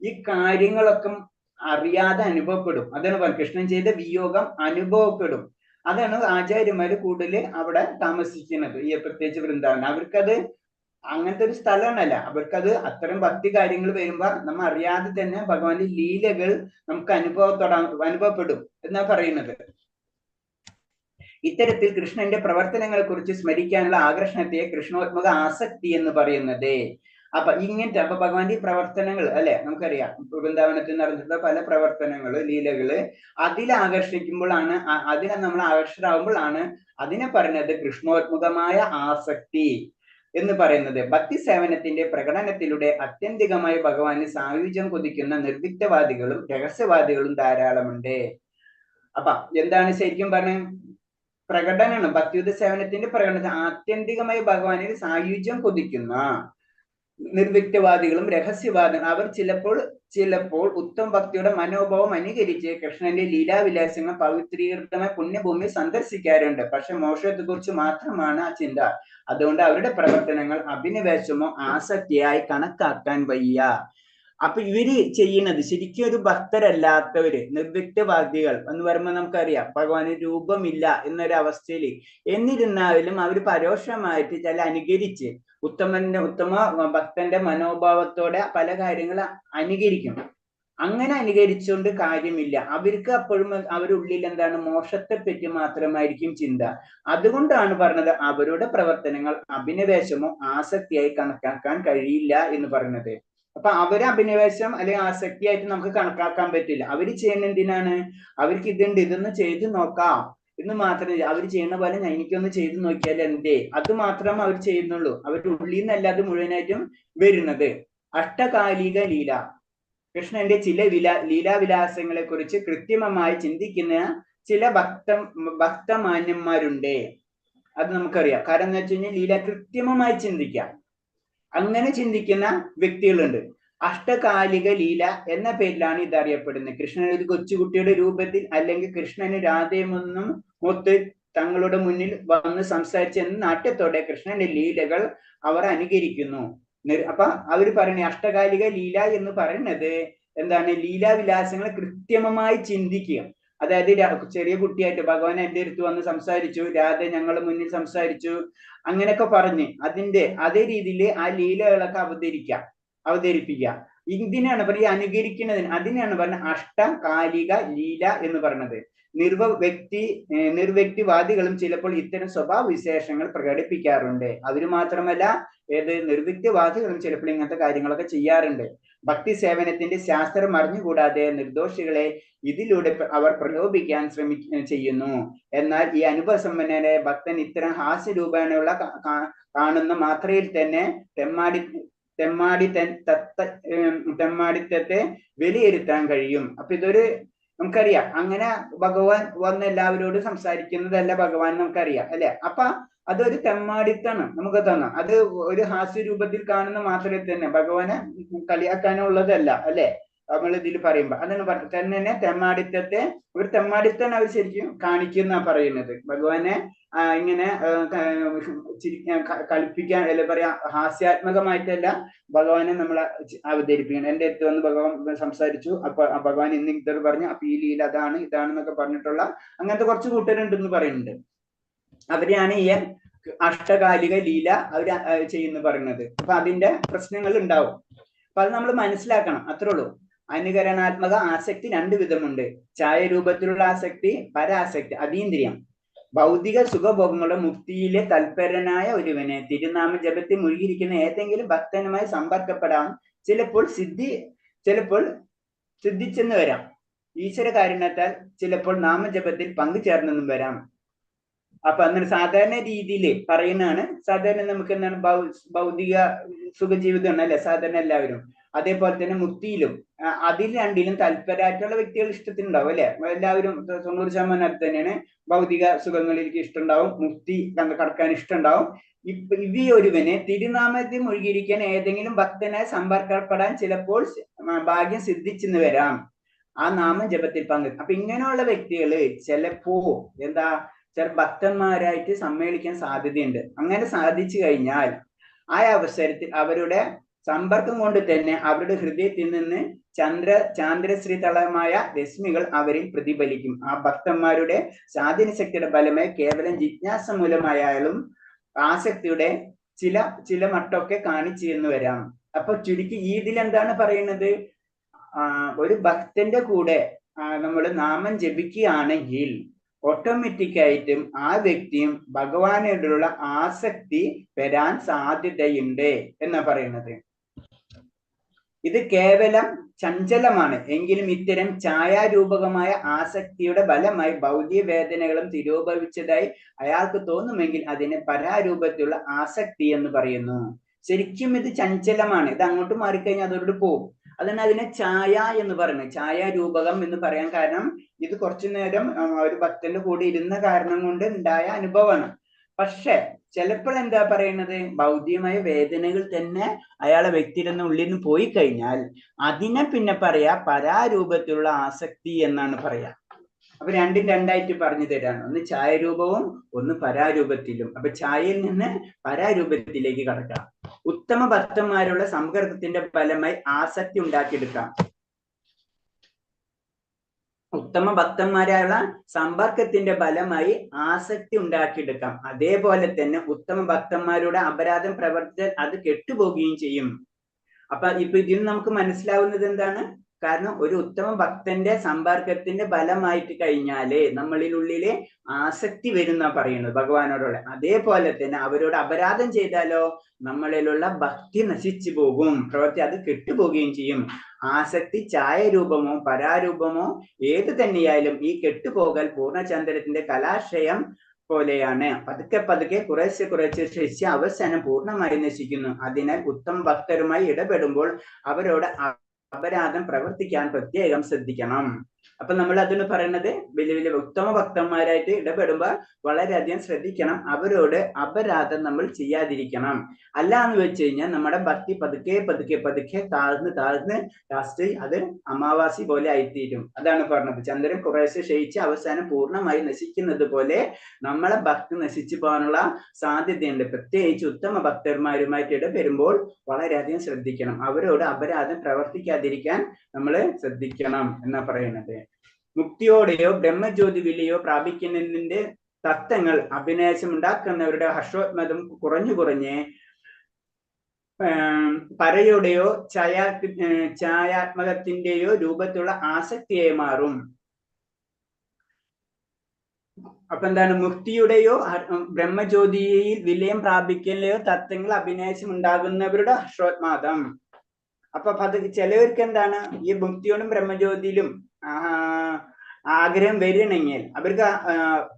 ഈ കാര്യങ്ങളൊക്കെ അറിയാതെ അനുഭവപ്പെടും. അതാണ് പറയുന്നത്, കൃഷ്ണൻ ചെയ്ത വിയോഗം അനുഭവപ്പെടും. അതാണ് ആചാര്യന്മാര് കൂടുതൽ അവിടെ താമസിക്കുന്നത്, ഈ പ്രത്യേകിച്ച് വൃന്ദാവനം. അവർക്കത് അങ്ങനത്തെ ഒരു സ്ഥലമാണല്ല, അവർക്കത് അത്തരം ഭക്തി കാര്യങ്ങൾ വരുമ്പോ നമ്മൾ അറിയാതെ തന്നെ ഭഗവാന്റെ ലീലകൾ നമുക്ക് അനുഭവപ്പെടും എന്നാ പറയുന്നത്. ഇത്തരത്തിൽ കൃഷ്ണന്റെ പ്രവർത്തനങ്ങളെ കുറിച്ച് സ്മരിക്കാനുള്ള ആകർഷണത്തെ കൃഷ്ണോത്മക ആസക്തി എന്ന് പറയുന്നത്. അപ്പൊ ഇങ്ങനത്തെ ഭഗവാന്റെ പ്രവർത്തനങ്ങൾ അല്ലെ, നമുക്കറിയാം വൃന്ദാവനത്തിൽ നടന്നിട്ടുള്ള പല പ്രവർത്തനങ്ങള്, ലീലകള്, അതിലാകർഷിക്കുമ്പോഴാണ്, അതിനെ നമ്മൾ ആകർഷരാകുമ്പോഴാണ് അതിനെ പറയുന്നത് കൃഷ്ണോത്മകമായ ആസക്തി എന്ന് പറയുന്നത്. ഭക്തി സേവനത്തിന്റെ പ്രകടനത്തിലൂടെ അത്യന്തികമായി ഭഗവാന് സായുജ്യം കൊതിക്കുന്ന നിർവിക്തവാദികളും രഹസ്യവാദികളും ധാരാളമുണ്ട്. അപ്പൊ എന്താണ് ശരിക്കും പറഞ്ഞ പ്രകടനമാണ്, ഭക്തിയുദ്ധ സേവനത്തിന്റെ പ്രകടനം. ആത്യന്തികമായി ഭഗവാനിൽ സായുജ്യം കൊതിക്കുന്ന നിർവിക്തവാദികളും രഹസ്യവാദികളും അവർ ചിലപ്പോൾ ഉത്തമ ഭക്തിയുടെ മനോഭാവം അനുകരിച്ച് കൃഷ്ണന്റെ ലീലാവിലാസങ്ങൾ പവിത്രീകൃതമായ പുണ്യഭൂമി സന്ദർശിക്കാറുണ്ട്. പക്ഷെ മോക്ഷത്തെ കുറിച്ച് മാത്രമാണ് ആ ചിന്ത. അതുകൊണ്ട് അവരുടെ പ്രവർത്തനങ്ങൾ അഭിനിവേശമോ ആസക്തിയായി കണക്കാക്കാൻ വയ്യ. അപ്പൊ ഇവര് ചെയ്യുന്നത് ശരിക്കും ഒരു ഭക്തരല്ലാത്തവര്, നിർവിക്തവാദികൾ എന്ന് പറയുമ്പോൾ നമുക്കറിയാം ഭഗവാന് രൂപമില്ല എന്നൊരു അവസ്ഥയിൽ, എന്നിരുന്നാലും അവർ പരോക്ഷമായിട്ട് ചില അനുകരിച്ച് ഉത്തമ ഭക്തന്റെ മനോഭാവത്തോടെ പല കാര്യങ്ങൾ അനുകരിക്കും. അങ്ങനെ അനുകരിച്ചുകൊണ്ട് കാര്യമില്ല. അവർക്ക് അപ്പോഴും അവരുള്ളിൽ എന്താണ്, മോക്ഷത്തെ പറ്റി മാത്രമായിരിക്കും ചിന്ത. അതുകൊണ്ടാണ് പറഞ്ഞത് അവരുടെ പ്രവർത്തനങ്ങൾ അഭിനിവേശമോ ആസക്തിയായി കണക്കാക്കാൻ കഴിയില്ല എന്ന് പറയുന്നത്. അപ്പൊ അവരെ അഭിനിവേശം അല്ലെങ്കിൽ ആസക്തിയായിട്ട് നമുക്ക് കണക്കാക്കാൻ പറ്റില്ല. അവര് ചെയ്യുന്ന എന്തിനാണ്, അവർക്ക് ഇതുണ്ട്, ഇതൊന്ന് ചെയ്തു നോക്കാം എന്ന് മാത്രമേ, അവർ ചെയ്യുന്ന പോലെ എനിക്കൊന്ന് ചെയ്തു നോക്കിയാൽ എന്തേ, അത് മാത്രം അവർ ചെയ്യുന്നുള്ളൂ. അവരുടെ ഉള്ളിൽ നിന്നല്ല അത് മുഴുവനായിട്ടും വരുന്നത്. അഷ്ടകാലിക ലീല, കൃഷ്ണന്റെ ചില ലീലാവിലാസങ്ങളെ കുറിച്ച് കൃത്രിമമായി ചിന്തിക്കുന്ന ചില ഭക്തമാന്യന്മാരുണ്ട്. അത് നമുക്കറിയാം. കാരണം എന്ന് വെച്ച് കഴിഞ്ഞാൽ ലീല കൃത്രിമമായി ചിന്തിക്കാം, അങ്ങനെ ചിന്തിക്കുന്ന വ്യക്തികളുണ്ട്. അഷ്ടകാലിക ലീല എന്ന പേരിലാണ് ഇത് അറിയപ്പെടുന്നത്. കൃഷ്ണൻ ഒരു കൊച്ചുകുട്ടിയുടെ രൂപത്തിൽ അല്ലെങ്കിൽ കൃഷ്ണന് രാധയുമൊന്നും ഒത്ത് തങ്ങളുടെ മുന്നിൽ വന്ന് സംസാരിച്ച നാട്യത്തോടെ കൃഷ്ണന്റെ ലീലകൾ അവർ അനുകരിക്കുന്നു. അപ്പൊ അവർ പറയുന്ന അഷ്ടകാലിക ലീല എന്ന് പറയുന്നത് എന്താണ്, ലീലാവിലാസങ്ങളെ കൃത്രിമമായി ചിന്തിക്കുക. അതായത് ചെറിയ കുട്ടിയായിട്ട് ഭഗവാൻ എൻ്റെ അടുത്ത് വന്ന് സംസാരിച്ചു, രാധ ഞങ്ങളുടെ മുന്നിൽ സംസാരിച്ചു, അങ്ങനെയൊക്കെ പറഞ്ഞ് അതിന്റെ അതേ രീതിയിൽ ആ ലീലകളൊക്കെ അവതരിപ്പിക്കുക. ഇതിനാണ് പറയുക അനുകരിക്കുന്നതിന്, അതിനാണ് പറഞ്ഞ അഷ്ടകാലിക ലീല എന്ന് പറയുന്നത്. നിർവ്യക്തിവാദികളും ചിലപ്പോൾ ഇത്തരം സ്വഭാവ വിശേഷങ്ങൾ പ്രകടിപ്പിക്കാറുണ്ട്. അവര് മാത്രമല്ല, നിർവ്യക്തിവാദികളും ചിലപ്പോൾ ഇങ്ങനത്തെ കാര്യങ്ങളൊക്കെ ചെയ്യാറുണ്ട്. ഭക്തി സേവനത്തിന്റെ ശാസ്ത്രം അറിഞ്ഞുകൂടാതെ നിർദോഷികളെ ഇതിലൂടെ അവർ പ്രലോഭിക്കാൻ ചെയ്യുന്നു. എന്നാൽ ഈ അനുഭവസമ്പന്നനായ ഭക്തൻ ഇത്തരം ഹാസ്യരൂപേണയുള്ള കാണുന്ന മാത്രയിൽ തന്നെ തെമ്മാടിത്തത്തെ വിലയിരുത്താൻ കഴിയും. അപ്പൊ ഇതൊരു നമുക്കറിയാം, അങ്ങനെ ഭഗവാൻ വന്ന് എല്ലാവരോടും സംസാരിക്കുന്നതല്ല ഭഗവാൻ നമുക്കറിയാം അല്ലെ. അപ്പൊ അതൊരു തെമ്മാടിത്താണ് നമുക്ക് തന്നെ. അത് ഒരു ഹാസ്യ രൂപത്തിൽ കാണുന്ന മാത്രമേ തന്നെ ഭഗവാനെ കളിയാക്കാനുള്ളതല്ല അല്ലെ. നമ്മൾ ഇതിൽ പറയുമ്പോ അതാണ് തന്നെ തെമ്മാടിത്തത്തെ ഒരു തെമ്മാടിത്തം അവർ ശരിക്കും കാണിക്കുന്ന പറയുന്നത്. ഭഗവാനെ ഇങ്ങനെ കളിപ്പിക്കാൻ അല്ലെ പറയാ, ഹാസ്യാത്മകമായിട്ടല്ല ഭഗവാനെ നമ്മൾ അവതരിപ്പിക്കണം. എന്റെ അടുത്ത് വന്ന് ഭഗവാൻ സംസാരിച്ചു, അപ്പൊ ഭഗവാൻ ഇന്ന് ഇതൊരു പറഞ്ഞു, അപ്പൊ ഈ ലീല അതാണ് ഇതാണെന്നൊക്കെ പറഞ്ഞിട്ടുള്ള അങ്ങനത്തെ കുറച്ച് കൂട്ടരുണ്ടെന്ന് പറയുന്നുണ്ട്. അവരെയാണ് ഈ അഷ്ടകാലിക ലീല അവർ ചെയ്യുന്ന പറയുന്നത്. അപ്പൊ അതിന്റെ പ്രശ്നങ്ങൾ ഉണ്ടാവും. അപ്പൊ അത് നമ്മൾ മനസ്സിലാക്കണം, അത്രേ ഉള്ളൂ. അനുകരണാത്മക ആസക്തി രണ്ട് വിധമുണ്ട്. ഛായരൂപത്തിലുള്ള ആസക്തി, പരാസക്തി, അതീന്ദ്രിയം. ഭൗതിക സുഖഭോഗങ്ങളുടെ മുക്തിയിലെ തൽപരനായ ഒരുവനെ തിരുനാമ ജപത്തിൽ മുഴുകിയിരിക്കുന്ന ഏതെങ്കിലും ഭക്തനുമായി സമ്പർക്കപ്പെടാം. ചിലപ്പോൾ സിദ്ധിച്ചെന്ന് വരാം. ഈശ്വര കാരുണ്യത്താൽ ചിലപ്പോൾ നാമജപത്തിൽ പങ്കുചേർന്നെന്നും വരാം. അപ്പൊ അങ്ങനെ സാധാരണ രീതിയിൽ പറയുന്നതാണ്. സാധാരണ നമുക്ക് എന്താണ് ഭൗതിക സുഖജീവിതമാണ് അല്ലെ സാധാരണ എല്ലാവരും. അതേപോലെ തന്നെ മുക്തിയിലും അതിൽ രണ്ടിലും തൽപരമായിട്ടുള്ള വ്യക്തികൾ ഇഷ്ടത്തിനുണ്ടാവും അല്ലെ. എല്ലാവരും 90% അത് തന്നെയാണ്. ഭൗതിക സുഖങ്ങളിലേക്ക് ഇഷ്ടമുണ്ടാവും, മുക്തി കടക്കാൻ ഇഷ്ടമുണ്ടാവും. ഈ ഒരുവനെ തിരുനാമത്തിൽ മുഴുകിയിരിക്കാൻ ഏതെങ്കിലും ഭക്തനായി സമ്പർക്കപ്പെടാൻ ചിലപ്പോൾ ഭാഗ്യം സിദ്ധിച്ചെന്ന് വരാം. ആ നാമം ജപത്തിൽ പങ്കെടുക്കും. അപ്പൊ ഇങ്ങനെയുള്ള വ്യക്തികള് ചിലപ്പോ ചില ഭക്തന്മാരായിട്ട് സമ്മേളിക്കാൻ സാധ്യതയുണ്ട്. അങ്ങനെ സാധിച്ചു കഴിഞ്ഞാൽ ആ അവസരത്തിൽ അവരുടെ സമ്പർക്കം കൊണ്ട് തന്നെ അവരുടെ ഹൃദയത്തിൽ നിന്ന് ചാന്ദ്രശ്രീതളമായ രശ്മികൾ അവരിൽ പ്രതിഫലിക്കും. ആ ഭക്തന്മാരുടെ സ്വാധീനശക്തിയുടെ ഫലമായി കേവലം ജിജ്ഞാസ മൂലമായാലും ആസക്തിയുടെ ചില മട്ടൊക്കെ കാണിച്ചു എന്ന് വരാം. അപ്പൊ ചുരുക്കി ഇതിൽ എന്താണ് പറയുന്നത്, ഒരു ഭക്തന്റെ കൂടെ നമ്മൾ നാമം ജപിക്കുകയാണെങ്കിൽ ഓട്ടോമാറ്റിക്കായിട്ടും ആ വ്യക്തിയും ഭഗവാനോടുള്ള ആസക്തി വരാൻ സാധ്യതയുണ്ട് എന്നാ പറയുന്നത്. ഇത് കേവലം ചഞ്ചലമാണ് എങ്കിലും ഇത്തരം ഛായാരൂപകമായ ആസക്തിയുടെ ഫലമായി ഭൗതിക വേദനകളും തിരോഭവിച്ചതായി അയാൾക്ക് തോന്നുമെങ്കിൽ അതിനെ പരാരൂപത്തിലുള്ള ആസക്തി എന്ന് പറയുന്നു. ശരിക്കും ഇത് ചഞ്ചലമാണ്. ഇത് അങ്ങോട്ട് മാറിക്കഴിഞ്ഞാൽ അതോട് പോകും. അതാണ് അതിനെ ഛായ എന്ന് പറയുന്നത്. ഛായാരൂപകം എന്ന് പറയാൻ കാരണം ഇത് കുറച്ചു നേരം ഒരു ഭക്തന്റെ കൂടെ ഇരുന്ന കാരണം കൊണ്ട് ഉണ്ടായ അനുഭവമാണ്. പക്ഷെ ചിലപ്പോൾ എന്താ പറയുന്നത്, ഭൗതികമായ വേദനകൾ തന്നെ അയാളെ വ്യക്തിയുടെ ഉള്ളിൽ നിന്ന് പോയി കഴിഞ്ഞാൽ അതിനെ പിന്നെ പറയാ പരാരൂപത്തിലുള്ള ആസക്തി എന്നാണ് പറയാ. അപ്പൊ രണ്ടും രണ്ടായിട്ട് പറഞ്ഞു തരാണ്. ഒന്ന് ഛായരൂപവും ഒന്ന് പരാരൂപത്തിലും. അപ്പൊ ഛായയിൽ നിന്ന് പരാരൂപത്തിലേക്ക് കടക്കാം. ഉത്തമ ഭക്തന്മാരുള്ള സമ്പർക്കത്തിന്റെ ഫലമായി ആസക്തി ഉണ്ടാക്കിയെടുക്കാം. ഉത്തമ ഭക്തന്മാരായുള്ള സമ്പർക്കത്തിന്റെ ഫലമായി ആസക്തി ഉണ്ടാക്കിയെടുക്കാം. അതേപോലെ തന്നെ ഉത്തമ ഭക്തന്മാരുടെ അപരാധം പ്രവർത്തിച്ചാൽ അത് കെട്ടുപോകുകയും ചെയ്യും. അപ്പൊ ഇതിൽ നമുക്ക് മനസ്സിലാവുന്നത് എന്താണ്, കാരണം ഒരു ഉത്തമ ഭക്തന്റെ സമ്പർക്കത്തിന്റെ ഫലമായിട്ട് കഴിഞ്ഞാലേ നമ്മളിലുള്ളിലെ ആസക്തി വരുന്ന പറയുന്നത് ഭഗവാനോടുള്ള. അതേപോലെ തന്നെ അവരോട് അപരാധം ചെയ്താലോ നമ്മളിലുള്ള ഭക്തി നശിച്ചു പോകും, പ്രവൃത്തി അത് കെട്ടുപോകുകയും ചെയ്യും. ആസക്തി ഛായരൂപമോ പരാരൂപമോ ഏത് തന്നെയായാലും ഈ കെട്ടുപോകൽ പൂർണ്ണചന്ദ്രത്തിന്റെ കലാശയം പോലെയാണ്. പതുക്കെ കുറേശ്ശെ ശിഷ്യ അവസാനം പൂർണ്ണമായി നശിക്കുന്നു. അതിനാൽ ഉത്തമ ഭക്തരുമായി ഇടപെടുമ്പോൾ അവരോട് അപരാധം പ്രവർത്തിക്കാൻ പ്രത്യേകം ശ്രദ്ധിക്കണം. അപ്പൊ നമ്മൾ അതിന് പറയുന്നത് വലിയ ഉത്തമ ഭക്തന്മാരായിട്ട് ഇടപെടുമ്പോൾ വളരെയധികം ശ്രദ്ധിക്കണം. അവരോട് അപരാധം നമ്മൾ ചെയ്യാതിരിക്കണം. അല്ല എന്ന് വെച്ച് കഴിഞ്ഞാൽ നമ്മുടെ ഭക്തി പതുക്കെ താഴ്ന്ന് ലാസ്റ്റ് അത് അമാവാസി പോലെ ആയിത്തീരും. അതാണ് പറഞ്ഞത്. ചന്ദ്രൻ കുറേശ്ശെ ക്ഷയിച്ച് അവസാനം പൂർണ്ണമായി നശിക്കുന്നത് പോലെ നമ്മളെ ഭക്തി നശിച്ചു പോകാനുള്ള സാധ്യതയുണ്ട്. പ്രത്യേകിച്ച് ഉത്തമ ഭക്തന്മാരുമായിട്ട് ഇടപെടുമ്പോൾ വളരെയധികം ശ്രദ്ധിക്കണം. അവരോട് അപരാധം പ്രവർത്തിക്കാതിരിക്കാൻ നമ്മൾ ശ്രദ്ധിക്കണം എന്നാ പറയുന്നത്. മുക്തിയോടെയോ ബ്രഹ്മജ്യോതി വിലയോ പ്രാപിക്കുന്നതിന്റെ തത്വങ്ങൾ അഭിനിവേശം ഉണ്ടാക്കുന്നവരുടെ ഹർഷോത്മതം കുറഞ്ഞ് പരയുടെയോ ഛായാത്മകത്തിന്റെയോ രൂപത്തിലുള്ള ആസക്തിയായി മാറും. അപ്പൊ എന്താണ്, മുക്തിയുടെയോ ബ്രഹ്മജ്യോതിയിൽ വിലയം പ്രാപിക്കലെയോ തത്വങ്ങൾ അഭിനിവേശം ഉണ്ടാകുന്നവരുടെ ഹർഷോത്മാദം. അപ്പൊ ചിലവർക്ക് എന്താണ് ഈ മുക്തിയോടും ബ്രഹ്മജ്യോതിയിലും ആഗ്രഹം വരണമെങ്കിൽ അവർക്ക്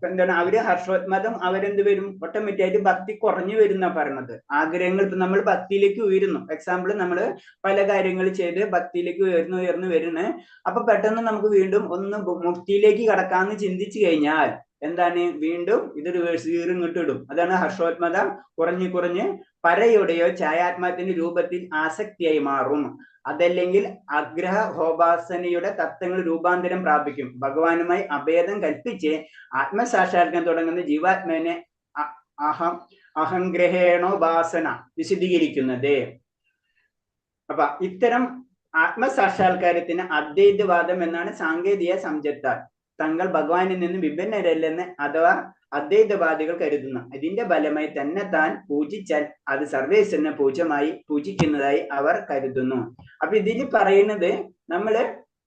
എന്താണ് അവര് ഹർഷോത്മതം അവരെന്ത് വരും ഓട്ടോമാറ്റിക് ആയിട്ട് ഭക്തി കുറഞ്ഞു വരുന്ന പറയണത്. ആഗ്രഹങ്ങൾ ഇപ്പൊ നമ്മൾ ഭക്തിയിലേക്ക് ഉയരുന്നു, എക്സാമ്പിൾ നമ്മൾ പല കാര്യങ്ങൾ ചെയ്ത് ഭക്തിയിലേക്ക് ഉയർന്നു വരുന്നു. അപ്പൊ പെട്ടെന്ന് നമുക്ക് വീണ്ടും ഒന്ന് മുക്തിയിലേക്ക് കടക്കാന്ന് ചിന്തിച്ചു കഴിഞ്ഞാൽ എന്താണ്, വീണ്ടും ഇത് റിവേഴ്സ് ഗിയർ ഇങ്ങോട്ട് ഇടും. അതാണ് ഹർഷോത്മത കുറഞ്ഞ് പരയുടെയോ ഛായാത്മാത്തിന്റെ രൂപത്തിൽ ആസക്തിയായി മാറും. അതല്ലെങ്കിൽ ആഗ്രഹോപാസനയുടെ തത്വങ്ങൾ രൂപാന്തരം പ്രാപിക്കും. ഭഗവാനുമായി അഭേദം കൽപ്പിച്ച് ആത്മസാക്ഷാത്കാരം തുടങ്ങുന്ന ജീവാത്മനെ അഹംഗ്രഹേണോപാസന വിശദീകരിക്കുന്നത്. അപ്പൊ ഇത്തരം ആത്മസാക്ഷാത്കാരത്തിന് അദ്വൈതവാദം എന്നാണ് സാങ്കേതിക സംജത്താൽ തങ്ങൾ ഭഗവാനിൽ നിന്ന് വിഭിന്നരല്ലെന്ന് അഥവാ അദ്വൈതവാദികൾ കരുതുന്നു. ഇതിന്റെ ഫലമായി തന്നെ താൻ പൂജിച്ചാൽ അത് സർവേശ്വരനെ പൂജിക്കുന്നതായി അവർ കരുതുന്നു. അപ്പൊ ഇതിൽ പറയുന്നത് നമ്മള്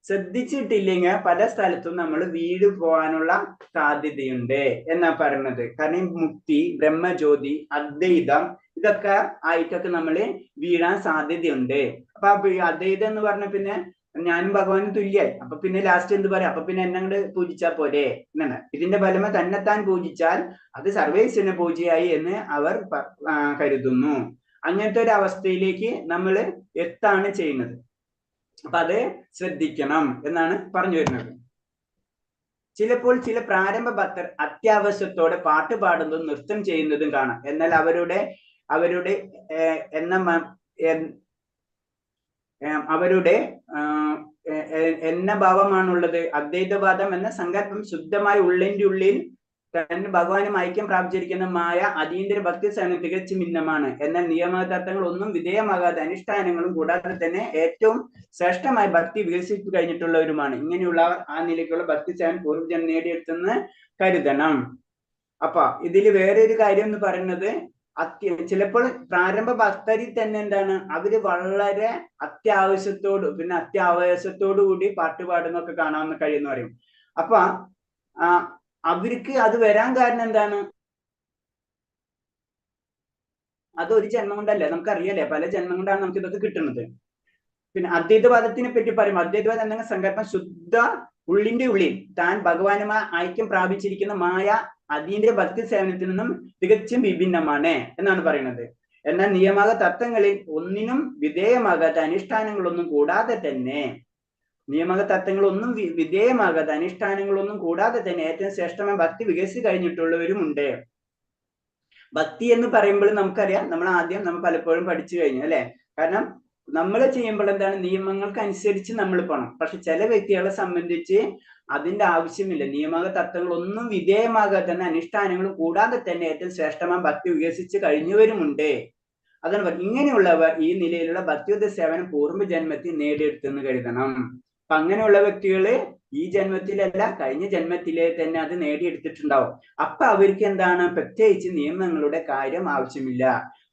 ശ്രദ്ധിച്ചിട്ടില്ലെങ്കിൽ പല സ്ഥലത്തും നമ്മൾ വീട് പോകാനുള്ള സാധ്യതയുണ്ട് എന്നാ പറയുന്നത്. കാരണം മുക്തി, ബ്രഹ്മജ്യോതി, അദ്വൈതം ഇതൊക്കെ ആയിട്ടൊക്കെ നമ്മൾ വീഴാൻ സാധ്യതയുണ്ട്. അപ്പൊ അദ്വൈതം എന്ന് പറഞ്ഞ പിന്നെ ഞാനും ഭഗവാനും തുല്യായി, അപ്പൊ പിന്നെ ലാസ്റ്റ് എന്ത് പറയാം, അപ്പൊ പിന്നെ എന്നെ അങ്ങോട്ട് പൂജിച്ചാൽ പോരെ എന്നാണ്. ഇതിന്റെ ഫലമായി തന്നെത്താൻ പൂജിച്ചാൽ അത് സർവേശ്വരനെ പൂജയായി എന്ന് അവർ കരുതുന്നു. അങ്ങനത്തെ ഒരു അവസ്ഥയിലേക്ക് നമ്മൾ എത്താണ് ചെയ്യുന്നത്. അപ്പൊ അത് ശ്രദ്ധിക്കണം എന്നാണ് പറഞ്ഞു വരുന്നത്. ചിലപ്പോൾ ചില പ്രാരംഭ ഭക്തർ അത്യാവശ്യത്തോടെ പാട്ട് പാടുന്നതും നൃത്തം ചെയ്യുന്നതും കാണാം. എന്നാൽ അവരുടെ എന്ന ഭാവമാണുള്ളത്. അദ്വൈതവാദം എന്ന സങ്കല്പം ശുദ്ധമായ ഉള്ളിന്റെ ഉള്ളിൽ തന്നെ ഭഗവാനും ഐക്യം പ്രാപിച്ചിരിക്കുന്ന മായ അതീന്ദ്ര ഭക്തി സേവനം തികച്ചും ഭിന്നമാണ്. എന്നാൽ നിയമതത്വങ്ങൾ ഒന്നും വിധേയമാകാതെ അനുഷ്ഠാനങ്ങളും കൂടാതെ തന്നെ ഏറ്റവും ശ്രേഷ്ഠമായ ഭക്തി വികസിപ്പിച്ചു കഴിഞ്ഞിട്ടുള്ളവരുമാണ്. ഇങ്ങനെയുള്ളവർ ആ നിലയ്ക്കുള്ള ഭക്തി സേവനം പൂർവ്വജൻ നേടിയെടുത്തെന്ന് കരുതണം. അപ്പൊ ഇതിൽ വേറെ ഒരു കാര്യം എന്ന് പറയുന്നത്, ചിലപ്പോൾ പ്രാരംഭ ഭക്തരിൽ തന്നെ എന്താണ്, അവര് വളരെ അത്യാവശ്യത്തോടു കൂടി പാട്ട് പാടുന്നൊക്കെ കാണാമെന്ന് കഴിയുന്ന പറയും. അപ്പൊ അവർക്ക് അത് വരാൻ കാരണം എന്താണ്, അത് ഒരു ജന്മം കൊണ്ടല്ലേ, നമുക്കറിയാലേ, പല ജന്മം കൊണ്ടാണ് നമുക്ക് ഇതൊക്കെ കിട്ടുന്നത്. പിന്നെ അദ്വൈതവാദത്തിനെ പറ്റി പറയും, അദ്വൈതവാദം എന്ന സങ്കല്പം ശുദ്ധ ഉള്ളിന്റെ ഉള്ളിൽ താൻ ഭഗവാനുമായി ഐക്യം പ്രാപിച്ചിരിക്കുന്ന മായ അതീന്ദ്ര ഭക്തി സേവനത്തിൽ നിന്നും തികച്ചും വിഭിന്നമാണ് എന്നാണ് പറയുന്നത്. എന്നാൽ നിയമക തത്വങ്ങളിൽ ഒന്നിനും വിധേയമാകാത്ത അനുഷ്ഠാനങ്ങളൊന്നും കൂടാതെ തന്നെ ഏറ്റവും ശ്രേഷ്ഠമായ ഭക്തി വികസിച്ച് കഴിഞ്ഞിട്ടുള്ളവരുമുണ്ട്. ഭക്തി എന്ന് പറയുമ്പോൾ നമുക്കറിയാം, നമ്മൾ പലപ്പോഴും പഠിച്ചു കഴിഞ്ഞു അല്ലെ. കാരണം നമ്മൾ ചെയ്യുമ്പോൾ എന്താണ്, നിയമങ്ങൾക്ക് അനുസരിച്ച് നമ്മൾ പോകണം. പക്ഷെ ചില വ്യക്തികളെ സംബന്ധിച്ച് അതിന്റെ ആവശ്യമില്ല. നിയമക തത്വങ്ങളൊന്നും വിധേയമാകാതെ തന്നെ അനുഷ്ഠാനങ്ങളും കൂടാതെ തന്നെ ഏറ്റവും ശ്രേഷ്ഠമായ ഭക്തി വികസിച്ച് കഴിഞ്ഞവരുമുണ്ട്. അതാണ് പറയുന്നത്. ഇങ്ങനെയുള്ളവർ ഈ നിലയിലുള്ള ഭക്തിയുദ്ധ സേവനം പൂർവ്വജന്മത്തിൽ നേടിയെടുത്തെന്ന് കരുതണം. അപ്പൊ അങ്ങനെയുള്ള വ്യക്തികള് ഈ ജന്മത്തിലല്ല, കഴിഞ്ഞ ജന്മത്തിലെ തന്നെ അത് നേടിയെടുത്തിട്ടുണ്ടാവും. അപ്പൊ അവർക്ക് എന്താണ്, പ്രത്യേകിച്ച് നിയമങ്ങളുടെ കാര്യം ആവശ്യമില്ല.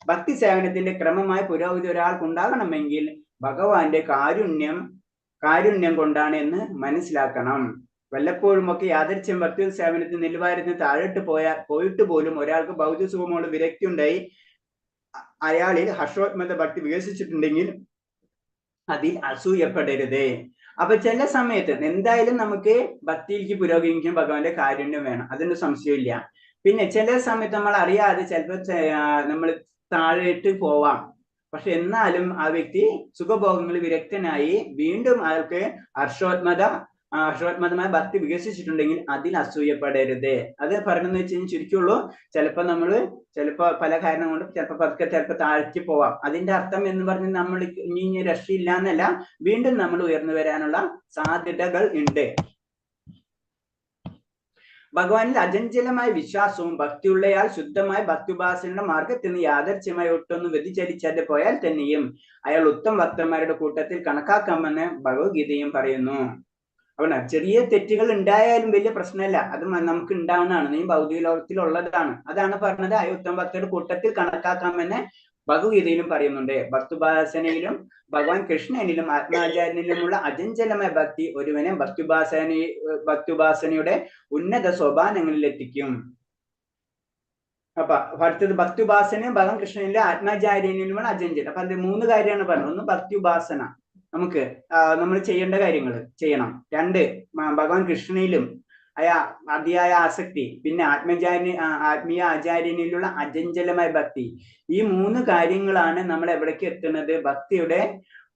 ഭക്തി സേവനത്തിന്റെ ക്രമമായ പുരോഗതി ഒരാൾക്ക് ഉണ്ടാകണമെങ്കിൽ ഭഗവാന്റെ കാരുണ്യം കൊണ്ടാണ് എന്ന് മനസ്സിലാക്കണം. വല്ലപ്പോഴും ഒക്കെ യാദൃച്ഛ്യം ഭക്തി സേവനത്തിൽ നിലവാരത്തിന് താഴോട്ട് പോയിട്ട് പോലും ഒരാൾക്ക് ഭൗതിക സുഖമോട് വിരക്തി ഉണ്ടായി അയാളിൽ ഹർഷോത്മത ഭക്തി വികസിച്ചിട്ടുണ്ടെങ്കിൽ അതിൽ അസൂയപ്പെടരുത്. അപ്പൊ ചില സമയത്ത് എന്തായാലും നമുക്ക് ഭക്തിയിലേക്ക് പുരോഗമിക്കാൻ ഭഗവാന്റെ കാരുണ്യം വേണം, അതിന് സംശയമില്ല. പിന്നെ ചില സമയത്ത് നമ്മൾ അറിയാതെ ചിലപ്പോൾ നമ്മൾ താഴേട്ട് പോവാം. പക്ഷെ എന്നാലും ആ വ്യക്തി സുഖഭോഗങ്ങളിൽ വിരക്തനായി വീണ്ടും അയാൾക്ക് ഹർഷോത്മതമായ ഭക്തി വികസിച്ചിട്ടുണ്ടെങ്കിൽ അതിൽ അസൂയപ്പെടരുത്. അത് പറഞ്ഞെന്ന് വെച്ച് കഴിഞ്ഞാൽ ചുരുക്കുള്ളൂ, ചിലപ്പോ പല കാരണം കൊണ്ട് ചിലപ്പോ താഴ്ത്തി പോവാം. അതിന്റെ അർത്ഥം എന്ന് പറഞ്ഞാൽ നമ്മൾ ഇനി രക്ഷയില്ല എന്നല്ല, വീണ്ടും നമ്മൾ ഉയർന്നു വരാനുള്ള സാധ്യതകൾ ഉണ്ട്. ഭഗവാനിൽ അചഞ്ചലമായ വിശ്വാസവും ഭക്തിയുള്ളയാൾ ശുദ്ധമായ ഭക്തിയുപാസനയുടെ മാർഗത്തിൽ നിന്ന് യാദർച്ഛ്യമായി ഒട്ടൊന്നും വ്യതിചലിച്ചാതെ പോയാൽ തന്നെയും അയാൾ ഉത്തമ ഭക്തന്മാരുടെ കൂട്ടത്തിൽ കണക്കാക്കാമെന്ന് ഭഗവത്ഗീതയും പറയുന്നു. അവിടെ ചെറിയ തെറ്റുകൾ ഉണ്ടായാലും വലിയ പ്രശ്നമല്ല, അത് നമുക്ക് ഉണ്ടാവുന്നതാണ്, നീ ഭൗതിക ലോകത്തിലുള്ളതാണ്. അതാണ് പറഞ്ഞത്, ആ ഉത്തമ ഭക്തരുടെ കൂട്ടത്തിൽ കണക്കാക്കാമെന്ന് ഭഗവത്ഗീതയിലും പറയുന്നുണ്ട്. ഭക്തുപാസനയിലും ഭഗവാൻ കൃഷ്ണനിലും ആത്മാചാര്യനിലുമുള്ള അചഞ്ചലമായ ഭക്തി ഒരുവനെ ഭക്തുപാസനയുടെ ഉന്നത സോപാനങ്ങളിൽ എത്തിക്കും. അപ്പൊ അടുത്തത് ഭക്തുപാസനയും ഭഗവാൻ കൃഷ്ണനിലും ആത്മാചാര്യനിലുമുള്ള അചഞ്ചലം. അപ്പൊ അത് 3 കാര്യമാണ് പറഞ്ഞത്. ഒന്ന് ഭക്തിയുപാസന, നമുക്ക് നമ്മൾ ചെയ്യേണ്ട കാര്യങ്ങൾ ചെയ്യണം. 2 ഭഗവാൻ കൃഷ്ണനിലും അതിയായ ആസക്തി, പിന്നെ ആത്മീയ ആചാര്യനിലുള്ള അചഞ്ചലമായ ഭക്തി. ഈ 3 കാര്യങ്ങളാണ് നമ്മൾ എവിടേക്ക് എത്തുന്നത്? ഭക്തിയുടെ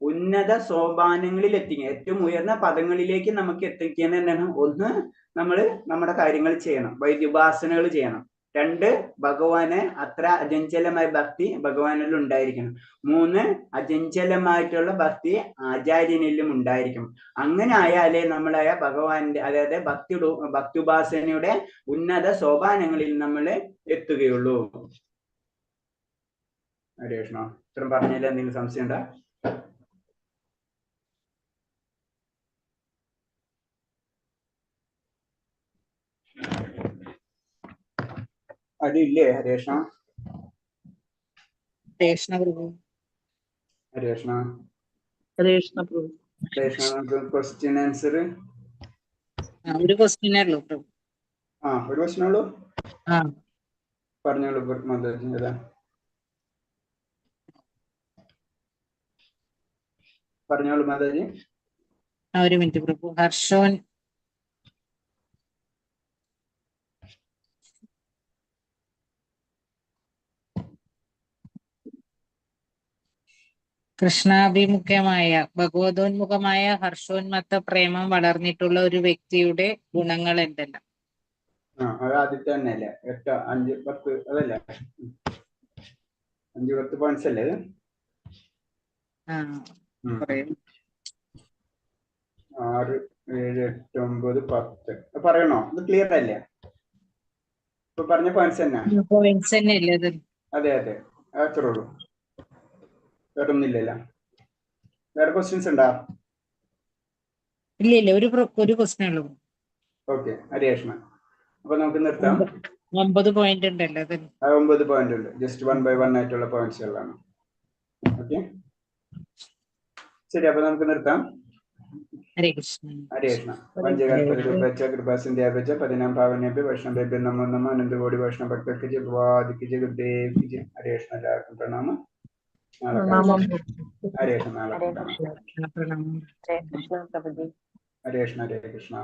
ഉന്നത സോപാനങ്ങളിൽ എത്തിക്കുക, ഏറ്റവും ഉയർന്ന പദങ്ങളിലേക്ക് നമുക്ക് എത്തിക്കുന്നത് എന്താണ്? 1, നമ്മൾ നമ്മുടെ കാര്യങ്ങൾ ചെയ്യണം, വൈദ്യുപാസനകൾ ചെയ്യണം. 2, ഭഗവാനെ അത്ര അചഞ്ചലമായ ഭക്തി ഭഗവാനിൽ ഉണ്ടായിരിക്കണം. 3, അചഞ്ചലമായിട്ടുള്ള ഭക്തി ആചാര്യനിലും ഉണ്ടായിരിക്കണം. അങ്ങനെ ആയാലേ നമ്മളായ ഭഗവാന്റെ, അതായത് ഭക്തിയുപാസനയുടെ ഉന്നത സോപാനങ്ങളിൽ നമ്മൾ എത്തുകയുള്ളൂ. ഹരേ കൃഷ്ണ. ഇത്രയും പറഞ്ഞതിൽ എന്തെങ്കിലും സംശയം ഉണ്ടോ? അതില്ലേ? ഹരേ കൃഷ്ണ. ഹരേ കൃഷ്ണ. ഹരേ കൃഷ്ണ പ്രഭു. ഹരേ കൃഷ്ണ. നമുക്ക് ക്വസ്റ്റ്യൻ ആൻസർ ഒരു ക്വസ്റ്റ്യനേ ഉള്ളൂ പ്രഭു. ഒരു ക്വസ്റ്റ്യൻ ഉള്ളൂ. പറഞ്ഞോളൂ മാതാജി. ഏതാ? പറഞ്ഞോളൂ മാതാജി. ഒരു മിനിറ്റ് പ്രഭു. ഹർഷോൻ കൃഷ്ണാഭിമുഖ്യമായ ഭഗവതോന്മുഖമായ ഹർഷോന്മത്ത പ്രേമം വളർന്നിട്ടുള്ള ഒരു വ്യക്തിയുടെ ഗുണങ്ങൾ എന്തെല്ലാം? അത് ആദ്യത്തെ തന്നെ അല്ലേ? 8, 5, 10 അതല്ലേ? 5, 10 പോയിന്റ്സ് അല്ലേ? 6, 7, 8, 9, 10 പറയണോ? ഇത് ക്ലിയർ അല്ലേ? ഇപ്പൊ പറഞ്ഞ പോയിന്റ്സ് തന്നെ. അതെ അതെ, അത്രേ ഉള്ളൂ. വേറെ ഒന്നുമില്ലല്ലോ. വേറെ ക്വസ്റ്റ്യൻസ് ഉണ്ടോ? ഇല്ല, ഒരു ക്വസ്റ്റ്യൻ ഉള്ളൂ. ഓക്കെ, ഹരേ കൃഷ്ണ. അപ്പൊ നമുക്ക് നിർത്താം. 9 പോയിന്റ് ഉണ്ടല്ലോ. 9 പോയിന്റ് ഉണ്ട്. ജസ്റ്റ് 1 by 1 ആയിട്ടുള്ള പോയിന്റ്സുകളാണ്. ഓക്കെ, ശരി. അപ്പൊ നമുക്ക് നിർത്താം. ഹരേ കൃഷ്ണ. ഹരേ കൃഷ്ണ. പഞ്ചകൽപതരുപേക്ഷ കൃപാസിന്ധ്യാപേക്ഷ പതിനാം പാവനേഭ്യ വൈഷ്ണവേഭ്യോ നമോ നമഃ. അനന്തകോടി വൈഷ്ണവ ഭക്തർക്ക് ജയ ഭഗവാദിക്ക് ജയ ഗുരുദേവ്ക്ക് ജയ. ഹരേ കൃഷ്ണ. എല്ലാവർക്കും പ്രണാമം. നാളെ കാണാം. ഹരേ കൃഷ്ണ. നാളെ കാണാം. പ്രണാമം. ഹരേ കൃഷ്ണ. ഹരേ കൃഷ്ണ.